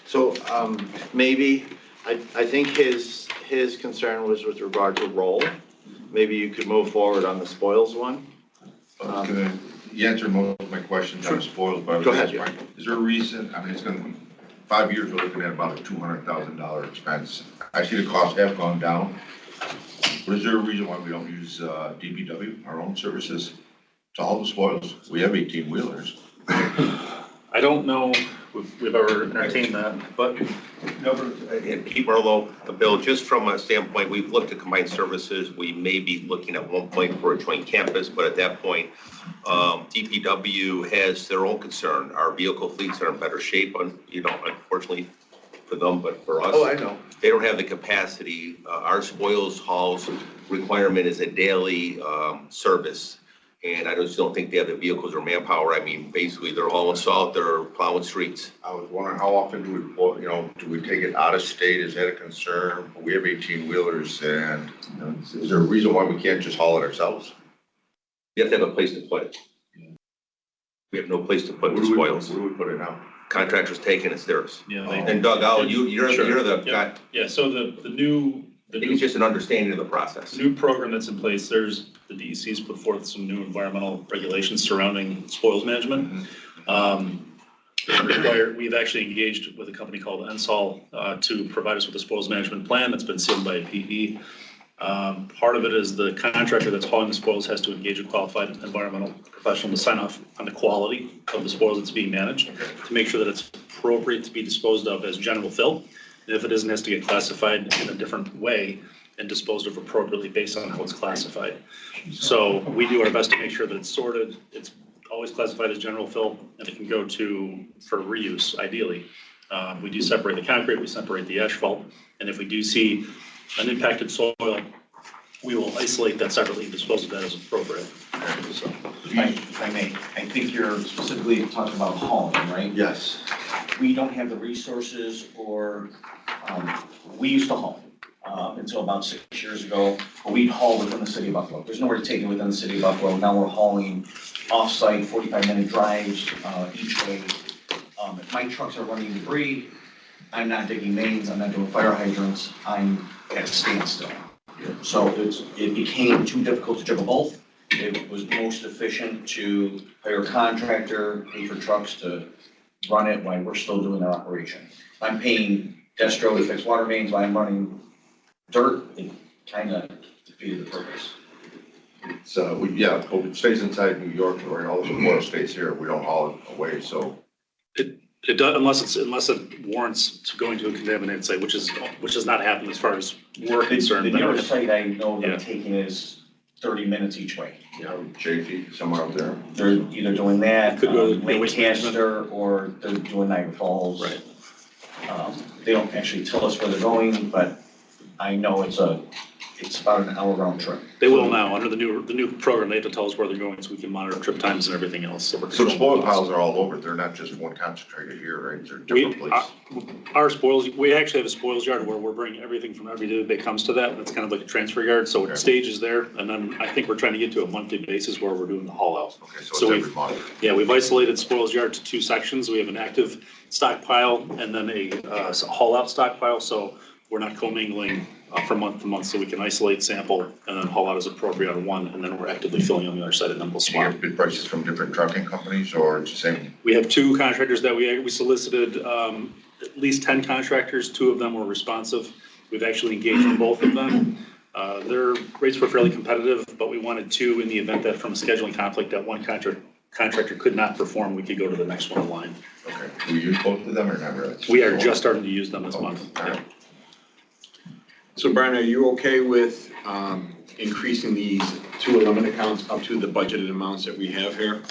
So, maybe, I think his concern was with regard to roll. Maybe you could move forward on the spoils one. You answered most of my questions on spoils, but I was Go ahead, asking, Frank, is there a reason, I mean, it's gonna be 5 years, we're looking at about a $200,000 expense. I see the costs have gone down, but is there a reason why we don't use DPW, our own services, to haul the spoils? We have 18 wheelers. I don't know we've ever entertained that, but And Pete Marlowe, Bill, just from a standpoint, we've looked at combined services. We may be looking at one point for a joint campus, but at that point, DPW has their own concern. Our vehicle fleets are in better shape, unfortunately for them, but for us. Oh, I know. They don't have the capacity. Our spoils hauls requirement is a daily service. And I just don't think they have the vehicles or manpower. I mean, basically, they're hauling salt, they're plowing streets. I was wondering, how often do we pull, do we take it out of state? Is that a concern? We have 18-wheelers, and is there a reason why we can't just haul it ourselves? You have to have a place to put it. We have no place to put the spoils. Where do we put it now? Contractors taking it's theirs. Yeah. And Doug, you're the guy. Yeah, so the new. It's just an understanding of the process. New program that's in place, there's, the DEC's put forth some new environmental regulations surrounding spoils management. We've actually engaged with a company called Ensol to provide us with a spoils management plan that's been sealed by a PE. Part of it is the contractor that's hauling the spoils has to engage a qualified environmental professional to sign off on the quality of the spoils that's being managed to make sure that it's appropriate to be disposed of as general fill. And if it isn't, it has to get classified in a different way and disposed of appropriately based on how it's classified. So we do our best to make sure that it's sorted, it's always classified as general fill, and it can go for reuse, ideally. We do separate the concrete, we separate the asphalt, and if we do see an impacted soil, we will isolate that separately and dispose of that as appropriate. So, If I may, I think you're specifically talking about hauling, right? Yes. We don't have the resources we used to haul until about 6 years ago, but we'd haul within the city of Buffalo. There's nowhere to take it within the city of Buffalo. Now we're hauling off-site, 45-minute drives each way. If my trucks are running debris, I'm not digging mains, I'm not doing fire hydrants, I'm at a standstill. So it became too difficult to juggle both. It was most efficient to hire a contractor, pay for trucks to run it while we're still doing our operation. If I'm paying Destro to fix water mains while I'm running dirt, it kind of defeated the purpose. So, hope it stays inside New York, or all the oil states here. We don't haul it away, so. it does, unless it warrants going to a contaminated site, which has not happened as far as we're concerned. The nearest site I know they're taking is 30 minutes each way. JT, somewhere out there. They're either doing that, Could go to Lancaster, or they're doing Niagara Falls. Right. They don't actually tell us where they're going, but I know it's about an hour round trip. They will now, under the new program, they have to tell us where they're going so we can monitor trip times and everything else. So the spoil piles are all over. They're not just one concentrated here, right? They're different places. Our spoils, we actually have a spoils yard where we're bringing everything from every day that comes to that. And it's kind of like a transfer yard, so it stages there. And then I think we're trying to get to a monthly basis where we're doing the haul out. Okay, so it's every month. Yeah, we've isolated spoils yard to 2 sections. We have an active stockpile and then a haul out stockpile. So we're not commingling from month to month, so we can isolate, sample, and then haul out as appropriate on one, and then we're actively filling on the other side, and then we'll Do you swap. get bid prices from different trucking companies, or it's the same? We have 2 contractors that we solicited, at least 10 contractors. 2 of them were responsive. We've actually engaged with both of them. Their rates were fairly competitive, but we wanted 2 in the event that from a scheduling conflict that one contractor could not perform, we could go to the next one in line. Okay, do we use both of them or not really? We are just starting to use them this month. Yeah. So Brian, are you okay with increasing these 2 limit accounts up to the budgeted amounts that we have here?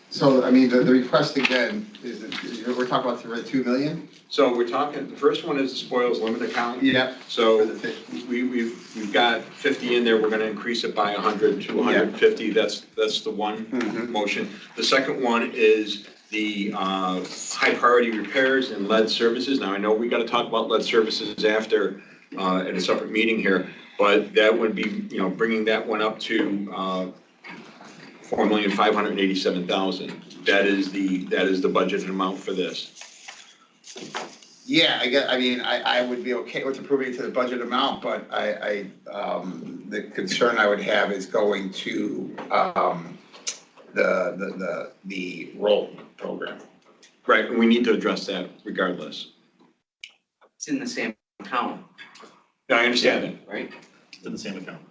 So, I mean, the request again, we're talking about the 2 million? So we're talking, the first one is the spoils limit account. Yeah. So we've got 50 in there, we're gonna increase it by 100 to 150, that's the one motion. The second one is the high priority repairs and lead services. Now, I know we gotta talk about lead services after, at a separate meeting here, but that would be, bringing that one up to $4,587,000. That is the budgeted amount for this. Yeah, I would be okay with approving it to the budget amount, but the concern I would have is going to, the roll program. Right, and we need to address that regardless. It's in the same account, Yeah, I understand that. right? It's in the same account.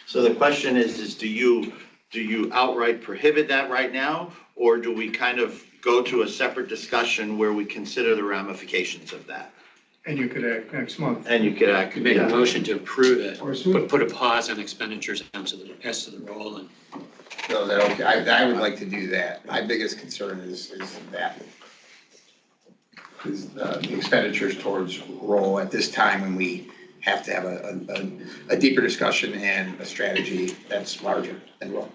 So the question is do you do you outright prohibit that right now? Or do we kind of go to a separate discussion where we consider the ramifications of that? And you could act next month. And you could act. Could make a motion to approve it, Or soon. put a pause on expenditures as to the role and. So that, okay, I would like to do that. My biggest concern is that. Is the expenditures towards role at this time when we have to have a deeper discussion and a strategy that's larger than role.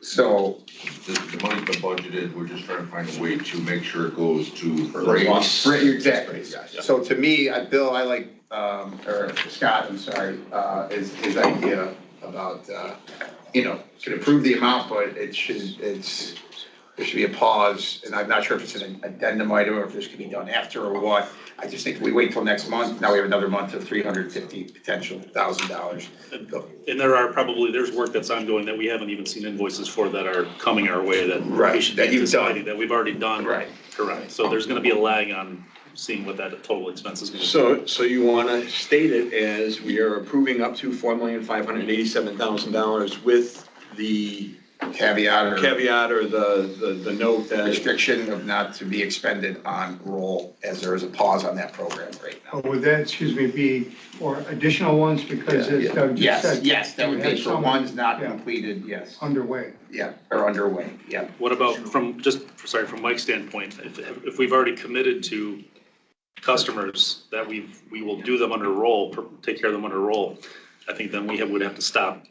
So. The money's been budgeted, we're just trying to find a way to make sure it goes to. Right, exactly. So to me, Bill, I like, or Scott, I'm sorry, his idea about, should approve the amount, but there should be a pause, and I'm not sure if it's an addendum item or if this could be done after or what. I just think if we wait till next month, now we have another month of $350 potential $1,000. And there's work that's ongoing that we haven't even seen invoices for that are coming our way that we Right, should that be you've done. anticipating, that we've already done. Right. Correct. So there's gonna be a lag on seeing what that total expense is gonna be. So you want to state it as we are approving up to $4,587,000 with the Caveat or the note that. restriction of not to be expended on roll, as there is a pause on that program right now. Would that, excuse me, be for additional ones, because as Doug just said. Yes, that would we be have for some ones not completed, yes. Underway. Yeah, or underway, yeah. What about from Mike's standpoint, if we've already committed to customers that we will do them under roll, take care of them under roll, I think then we would have to stop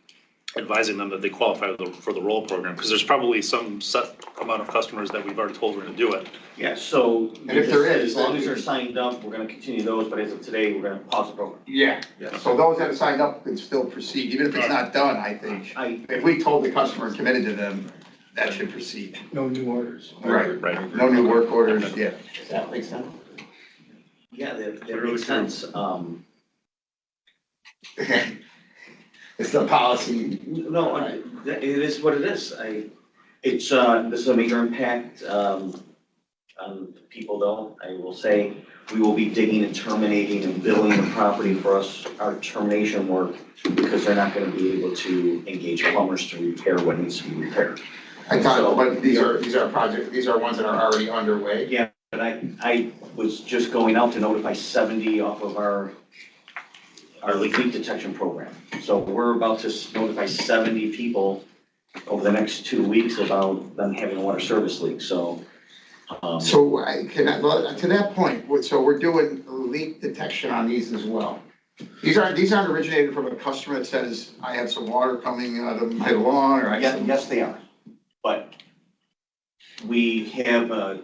advising them that they qualify for the roll program, because there's probably some set amount of customers that we've already told we're gonna do it. Yeah, so. And if there is, As long as then- they're signed up, we're gonna continue those, but as of today, we're gonna pause the program. Yeah, so those that have signed up can still proceed, even if it's not done, I think. If we told the customer and committed to them, that should proceed. No new orders. Right, Right. no new work orders, yeah. Does that make sense? Yeah, that makes sense. It's the policy. No, it is what it is. This is a major impact, on people though. I will say, we will be digging and terminating and billing the property for our termination work, because they're not gonna be able to engage plumbers to repair what needs to be repaired. I thought, but these are projects, these are ones that are already underway. Yeah, but I was just going out to notify 70 off of our leak detection program. So we're about to notify 70 people over the next 2 weeks about them having a water service leak, so. So to that point, so we're doing leak detection on these as well. These aren't originated from a customer that says, I have some water coming out of my lawn, or I have some. Yes, they are. But we have a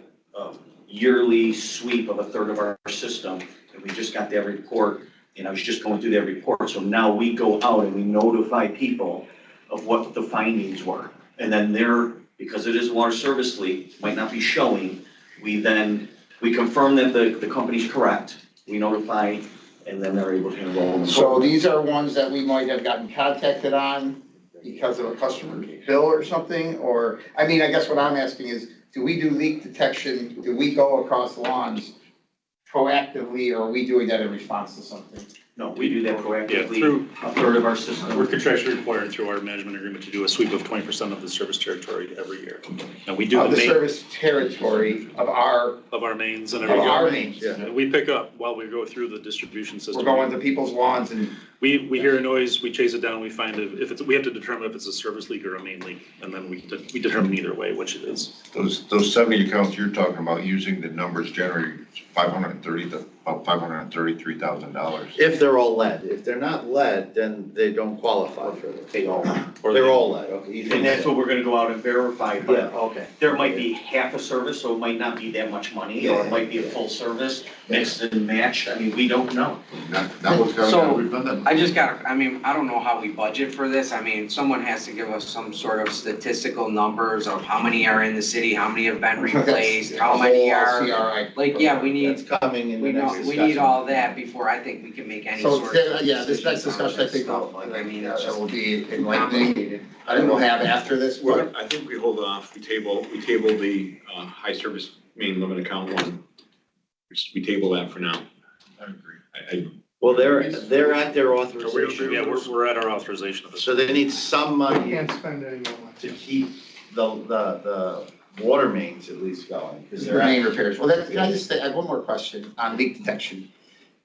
yearly sweep of a third of our system, and we just got that report, and I was just going through that report. So now we go out and we notify people of what the findings were. And then because it is water service leak, might not be showing, we confirm that the company's correct, we notify, and then they're able to enroll in the So program. these are ones that we might have gotten contacted on because of a customer's bill or something, or, I guess what I'm asking is, do we do leak detection, do we go across lawns proactively, or are we doing that in response to something? No, we do that proactively, through- a third of our system. We're contractually required through our management agreement to do a sweep of 20% of the service territory every year. And we do Of the main service territory of our mains and Of everything. our mains. Yeah, we pick up while we go through the distribution system. We're going to people's lawns and. We hear a noise, we chase it down, we find we have to determine if it's a service leak or a main leak, and then we determine either way which it is. Those 70 accounts you're talking about, using the numbers generated, about $533,000. If they're all lead. If they're not lead, then they don't qualify for this. They all are. They're all lead, okay. You think And that's so? what we're gonna go out and verify, Yeah, but okay. there might be half a service, so it might not be that much money, or it might be a full service, mixed and matched, we don't know. Not what's going So, on, we've done that. I don't know how we budget for this. Someone has to give us some sort of statistical numbers of how many are in the city, how many have been replaced, how many are. CRI. Like, yeah, we It's need, coming in the next we discussion. need all that before I think we can make any So, sort of. yeah, this next discussion, I think, that will be enlightening. I think we'll have after this. Well, I think we hold off, we table the high service main limit account one. We table that for now. I agree. Well, they're at their authorization. Yeah, we're at our authorization of this. So they need some We money can't spend any more money. to keep the water mains at least going, because they're Main at. repairs. Well, can I just say, I have one more question on leak detection.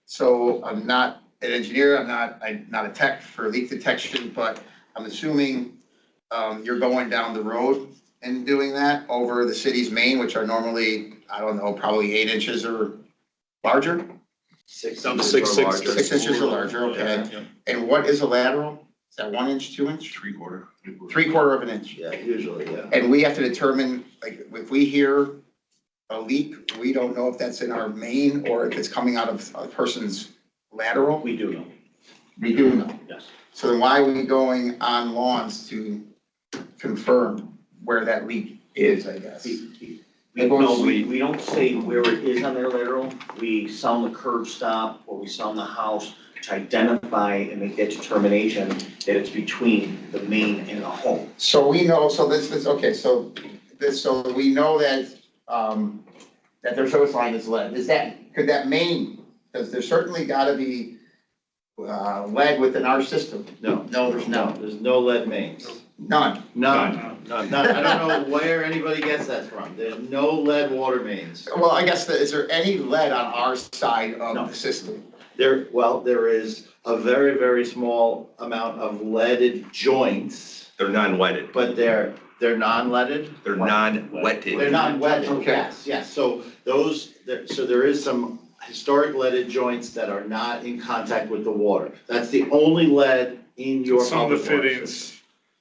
So I'm not an engineer, I'm not a tech for leak detection, but I'm assuming you're going down the road and doing that over the city's main, which are normally, I don't know, probably 8 inches or larger? Down to 6 6. 6 inches or larger, okay. Yeah. And what is a lateral? Is that 1 inch, 2 inch? 3/4. 3/4 of an inch. Yeah, usually, yeah. And we have to determine, like, if we hear a leak, we don't know if that's in our main or if it's coming out of a person's lateral? We do know, We do know. yes. So then why are we going on lawns to confirm where that leak is, I guess? We don't say where it is on their lateral. We sound the curb stop or we sound the house to identify and make that determination that it's between the main and the home. So we know, so this, okay, so we know that, that their service line is lead. Could that main, because there's certainly gotta be, lead within our system. No, No, there's no, none. there's no lead mains. None. None. I don't know where anybody gets that from. There's no lead water mains. Well, I guess, is there any lead on our side No. of the system? There is a very, very small amount of leaded joints, They're non-leaded. but they're non-leaded. They're non-wetted. They're non-wetted, Okay. yes. So there is some historic leaded joints that are not in contact with the water. That's the only lead in your Some of the public water fittings system.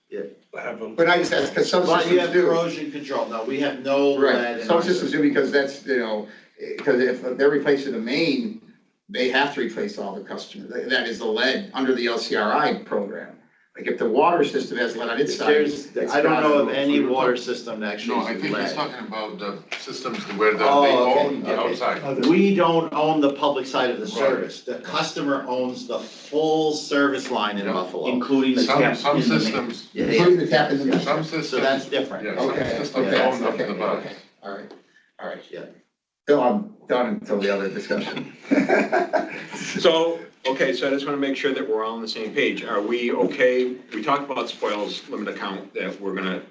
Yeah. have a. But I just ask, because some But you systems have do. corrosion control. No, we have no lead Right, in some our systems do because that's, because if they're replacing the main, they have to replace all the customers. That is the lead under the LCRI program. Like if the water system has lead on its side. I don't know of any water system that actually No, I uses think he's lead. talking about the systems where they Oh, okay, own the okay. outside. We don't own the public side of the service. The customer owns the full service line in Yeah. Buffalo. Including the tap. Some in the main. systems, Yeah, Including the tap in the main. some systems. So that's different. Yeah, some Okay, systems okay, own up to okay, the bottom. okay, all right, Yeah. Bill, I'm done until the other discussion. So, okay, so I just want to make sure that we're all on the same page. Are we okay? We talked about spoils limit account, that we're gonna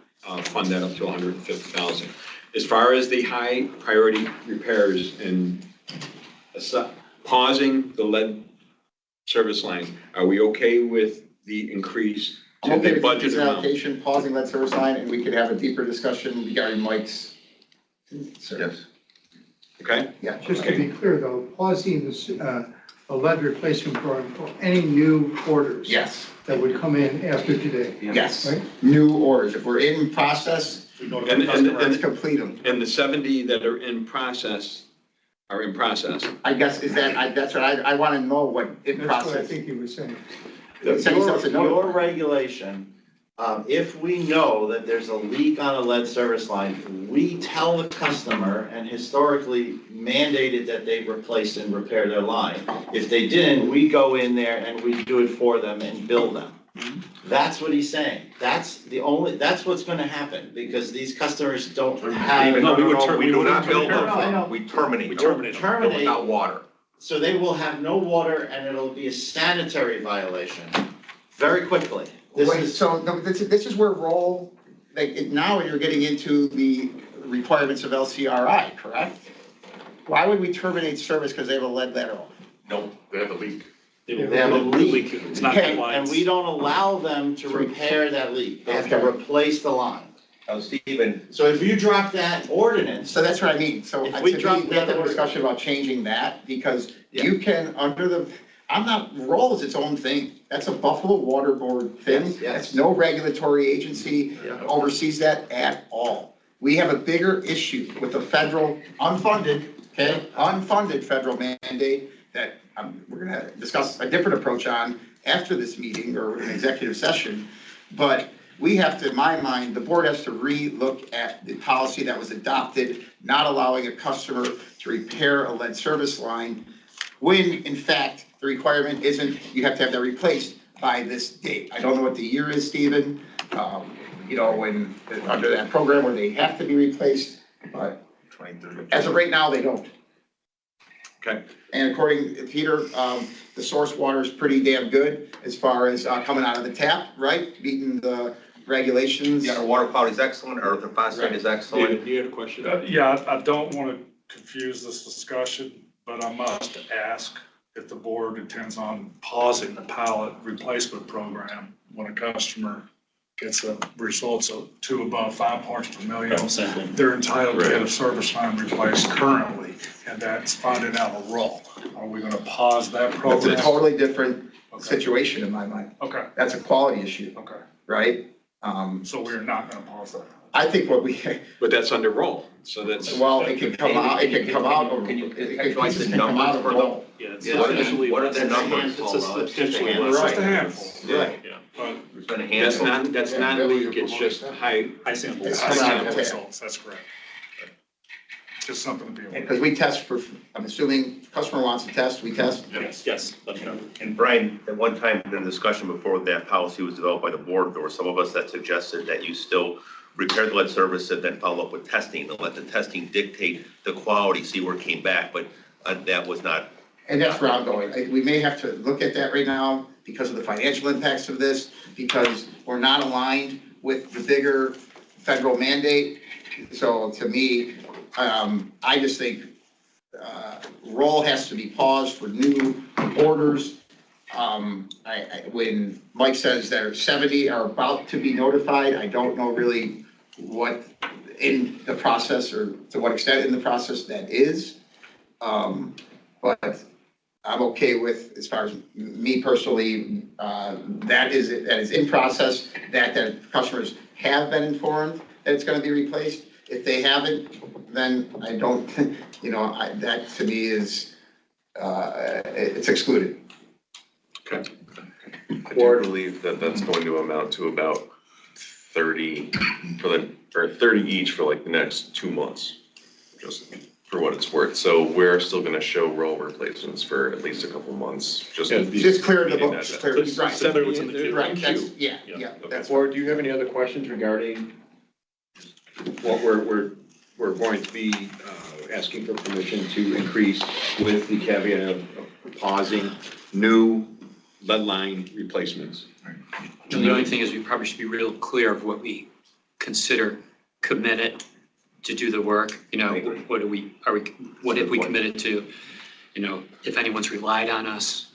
fund that up to 150,000. As far as the high priority repairs and pausing the lead service line, are we okay with the increase I'm to okay the with budget this amount? allocation, pausing that service line, and we could have a deeper discussion regarding Mike's service. Okay? Yeah. Just to be clear though, pausing this, a lead replacement program for any new orders. Yes, That would come in after today. yes. Right? New orders, if we're in process, And- let's complete them. And the 70 that are in process are in process. I guess, that's what I wanna know what in That's what I process. think he was saying. Your regulation, if we know that there's a leak on a lead service line, we tell the customer and historically mandated that they replace and repair their line. If they didn't, we go in there and we do it for them and bill them. That's what he's saying. That's what's gonna happen, because these customers don't have. No, we would We do not build No, I know. them, we terminate. We them. terminate them. Terminate. Without water. So they will have no water and it'll be a sanitary violation very quickly. This Wait, is, so this is where now you're getting into the requirements of LCRI, correct? Why would we terminate service because they have a lead lateral? No, they have a leak. they have a leak. It's not Okay, compliance. And we don't allow them to repair that leak. They have to replace the line. Now, Stephen, So if you drop that ordinance, So that's what I mean, so If to we me, drop we have that to have a order- discussion about changing that, because you can, roll is its own thing. That's a Buffalo Water Board thing. Yes, yes. That's no regulatory agency Yeah. oversees that at all. We have a bigger issue with the federal unfunded federal mandate that we're gonna discuss a different approach on after this meeting or an executive session. But we have to, in my mind, the board has to re-look at the policy that was adopted, not allowing a customer to repair a lead service line when, in fact, the requirement isn't, you have to have that replaced by this date. I don't know what the year is, Stephen, when, under that program where they have to be replaced, but 2030. as of right now, they don't. Okay. And according to Peter, the source water is pretty damn good as far as coming out of the tap, right? Meeting the regulations. Yeah, our water quality is excellent, our earthen phosphate is excellent. David, you had a question? Yeah, I don't want to confuse this discussion, but I must ask if the board intends on pausing the pallet replacement program when a customer gets a results of 2 above 5 parts per million. They're entitled to get a service line replaced currently, and that's funded out of roll. Are we going to pause that It's program? a totally different situation in my mind. Okay. That's a quality issue. Okay. Right? So we're not going to pause that. I think what we, But that's under roll, so that's. well, it can come out, it can come out of. Can you it contextualize the can come out numbers of for roll. Yeah, it's Yeah, essentially what are less the than numbers? It's essentially Right. less. It's just a handful. Right. Yeah. But There's been a That's handful. not leak, it's just high. High sample. It's high coming out of sample the tap. results, that's correct. Just something to be aware of. Because we test for, I'm assuming customer wants to test, we test. Yes, that's correct. And Brian, at one time in the discussion before that policy was developed by the board, there were some of us that suggested that you still repair the lead service and then follow up with testing, and let the testing dictate the quality, see where it came back, but that was not. And that's where I'm going. We may have to look at that right now because of the financial impacts of this, because we're not aligned with the bigger federal mandate. So to me, I just think, roll has to be paused for new orders. When Mike says that 70 are about to be notified, I don't know really what in the process or to what extent in the process that is. But I'm okay with, as far as me personally, that is in process, that customers have been informed that it's gonna be replaced. If they haven't, then I don't, that to me is, it's excluded. Okay. I do believe that that's going to amount to about 30 30 each for like the next 2 months, just for what it's worth. So we're still gonna show roll replacements for at least a couple months, just. Just clear the meeting books, that clear, deadline. right. Send it what's in the queue. Right, that's, yeah, that's. Or do you have any other questions regarding what we're going to be asking for permission to increase with the caveat of pausing new lead line replacements? And the only thing is we probably should be real clear of what we consider committed to do the work. What have we committed to? If anyone's relied on us,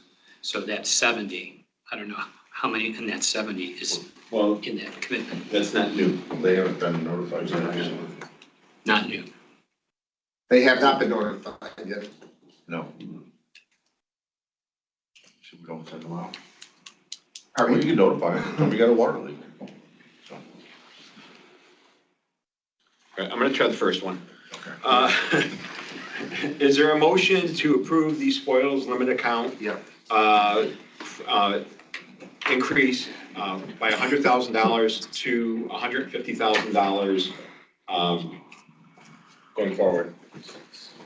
so that 70, I don't know how many in that 70 is in that commitment. That's not new. They haven't been notified yet. Not new. They have not been notified yet. No. So we don't send them out. Are Well, we? you can notify them, when we got a water leak. So, All right, I'm gonna try the first one. okay. Is there a motion to approve the spoils limit account? Yeah. Increase by $100,000 to $150,000 going forward?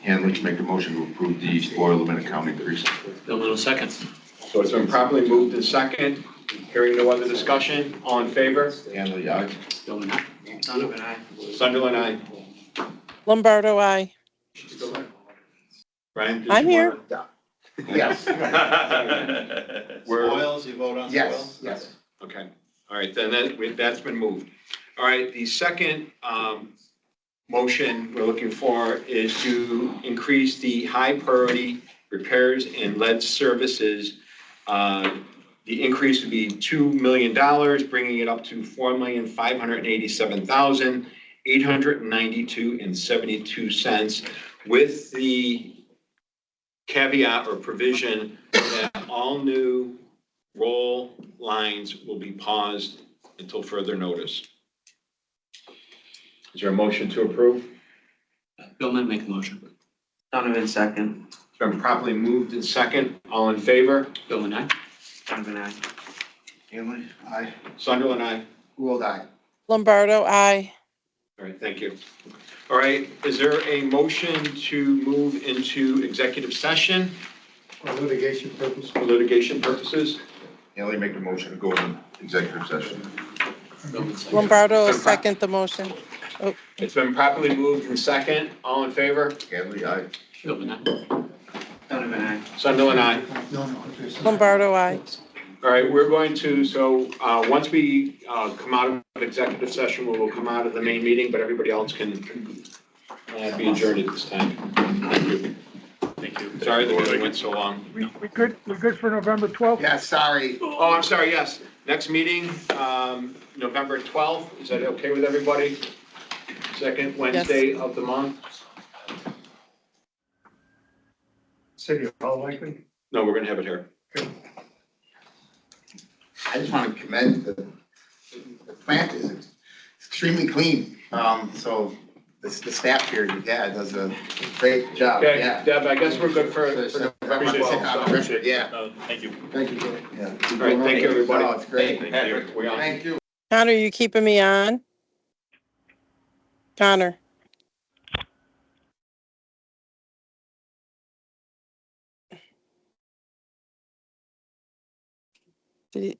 Hanley, make a motion to approve the spoil limit account increase. Bill Little seconds. So it's been properly moved in second. Hearing no other discussion, all in favor? Hanley, aye. Bill Little. Donovan, aye. Sunderland, aye. Lombardo, I. Brian? did I'm you here. wanna- Yes, Spoils, you vote on spoils? yes. Okay, all right, then that's been moved. All right, the second motion we're looking for is to increase the high priority repairs and lead services. The increase would be $2 million, bringing it up to $4,587,892.72, with the caveat or provision that all new roll lines will be paused until further notice. Is there a motion to approve? Bill Little, make the motion. Donovan, second. It's been properly moved in second. All in favor? Bill Little, aye. Donovan, aye. Hanley, aye. Sunderland, aye. Who will die? Lombardo, I. All right, thank you. All right, is there a motion to move into executive session For litigation purposes. for litigation purposes? Hanley, make a motion to go in executive session. Bill Little, second. Lombardo, second the motion. It's been properly moved in second. All in favor? Hanley, aye. Bill Little, aye. Donovan, aye. Sunderland, aye. Lombardo, I. All right, we're going to, once we come out of executive session, we will come out of the main meeting, but everybody else can be adjourned at this time. Thank you. Thank you. Sorry the meeting went so long. We good for November 12th? Yeah, sorry. Oh, I'm sorry, yes. Next meeting, November 12th. Is that okay with everybody? Second Wednesday of the month? City Hall likely? No, we're gonna have it here. I just want to commend the plant is extremely clean. So the staff here, yeah, does a great job, Okay, yeah. Deb, I guess we're good for So, November 12th. So- Yeah. Thank you. Thank you. Yeah. All right, thank you, everybody. Oh, it's great. Thank you. We're on. Thank you. Connor, you keeping me on? Connor. Did he?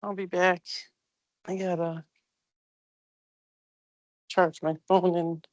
I'll be back. I gotta charge my phone and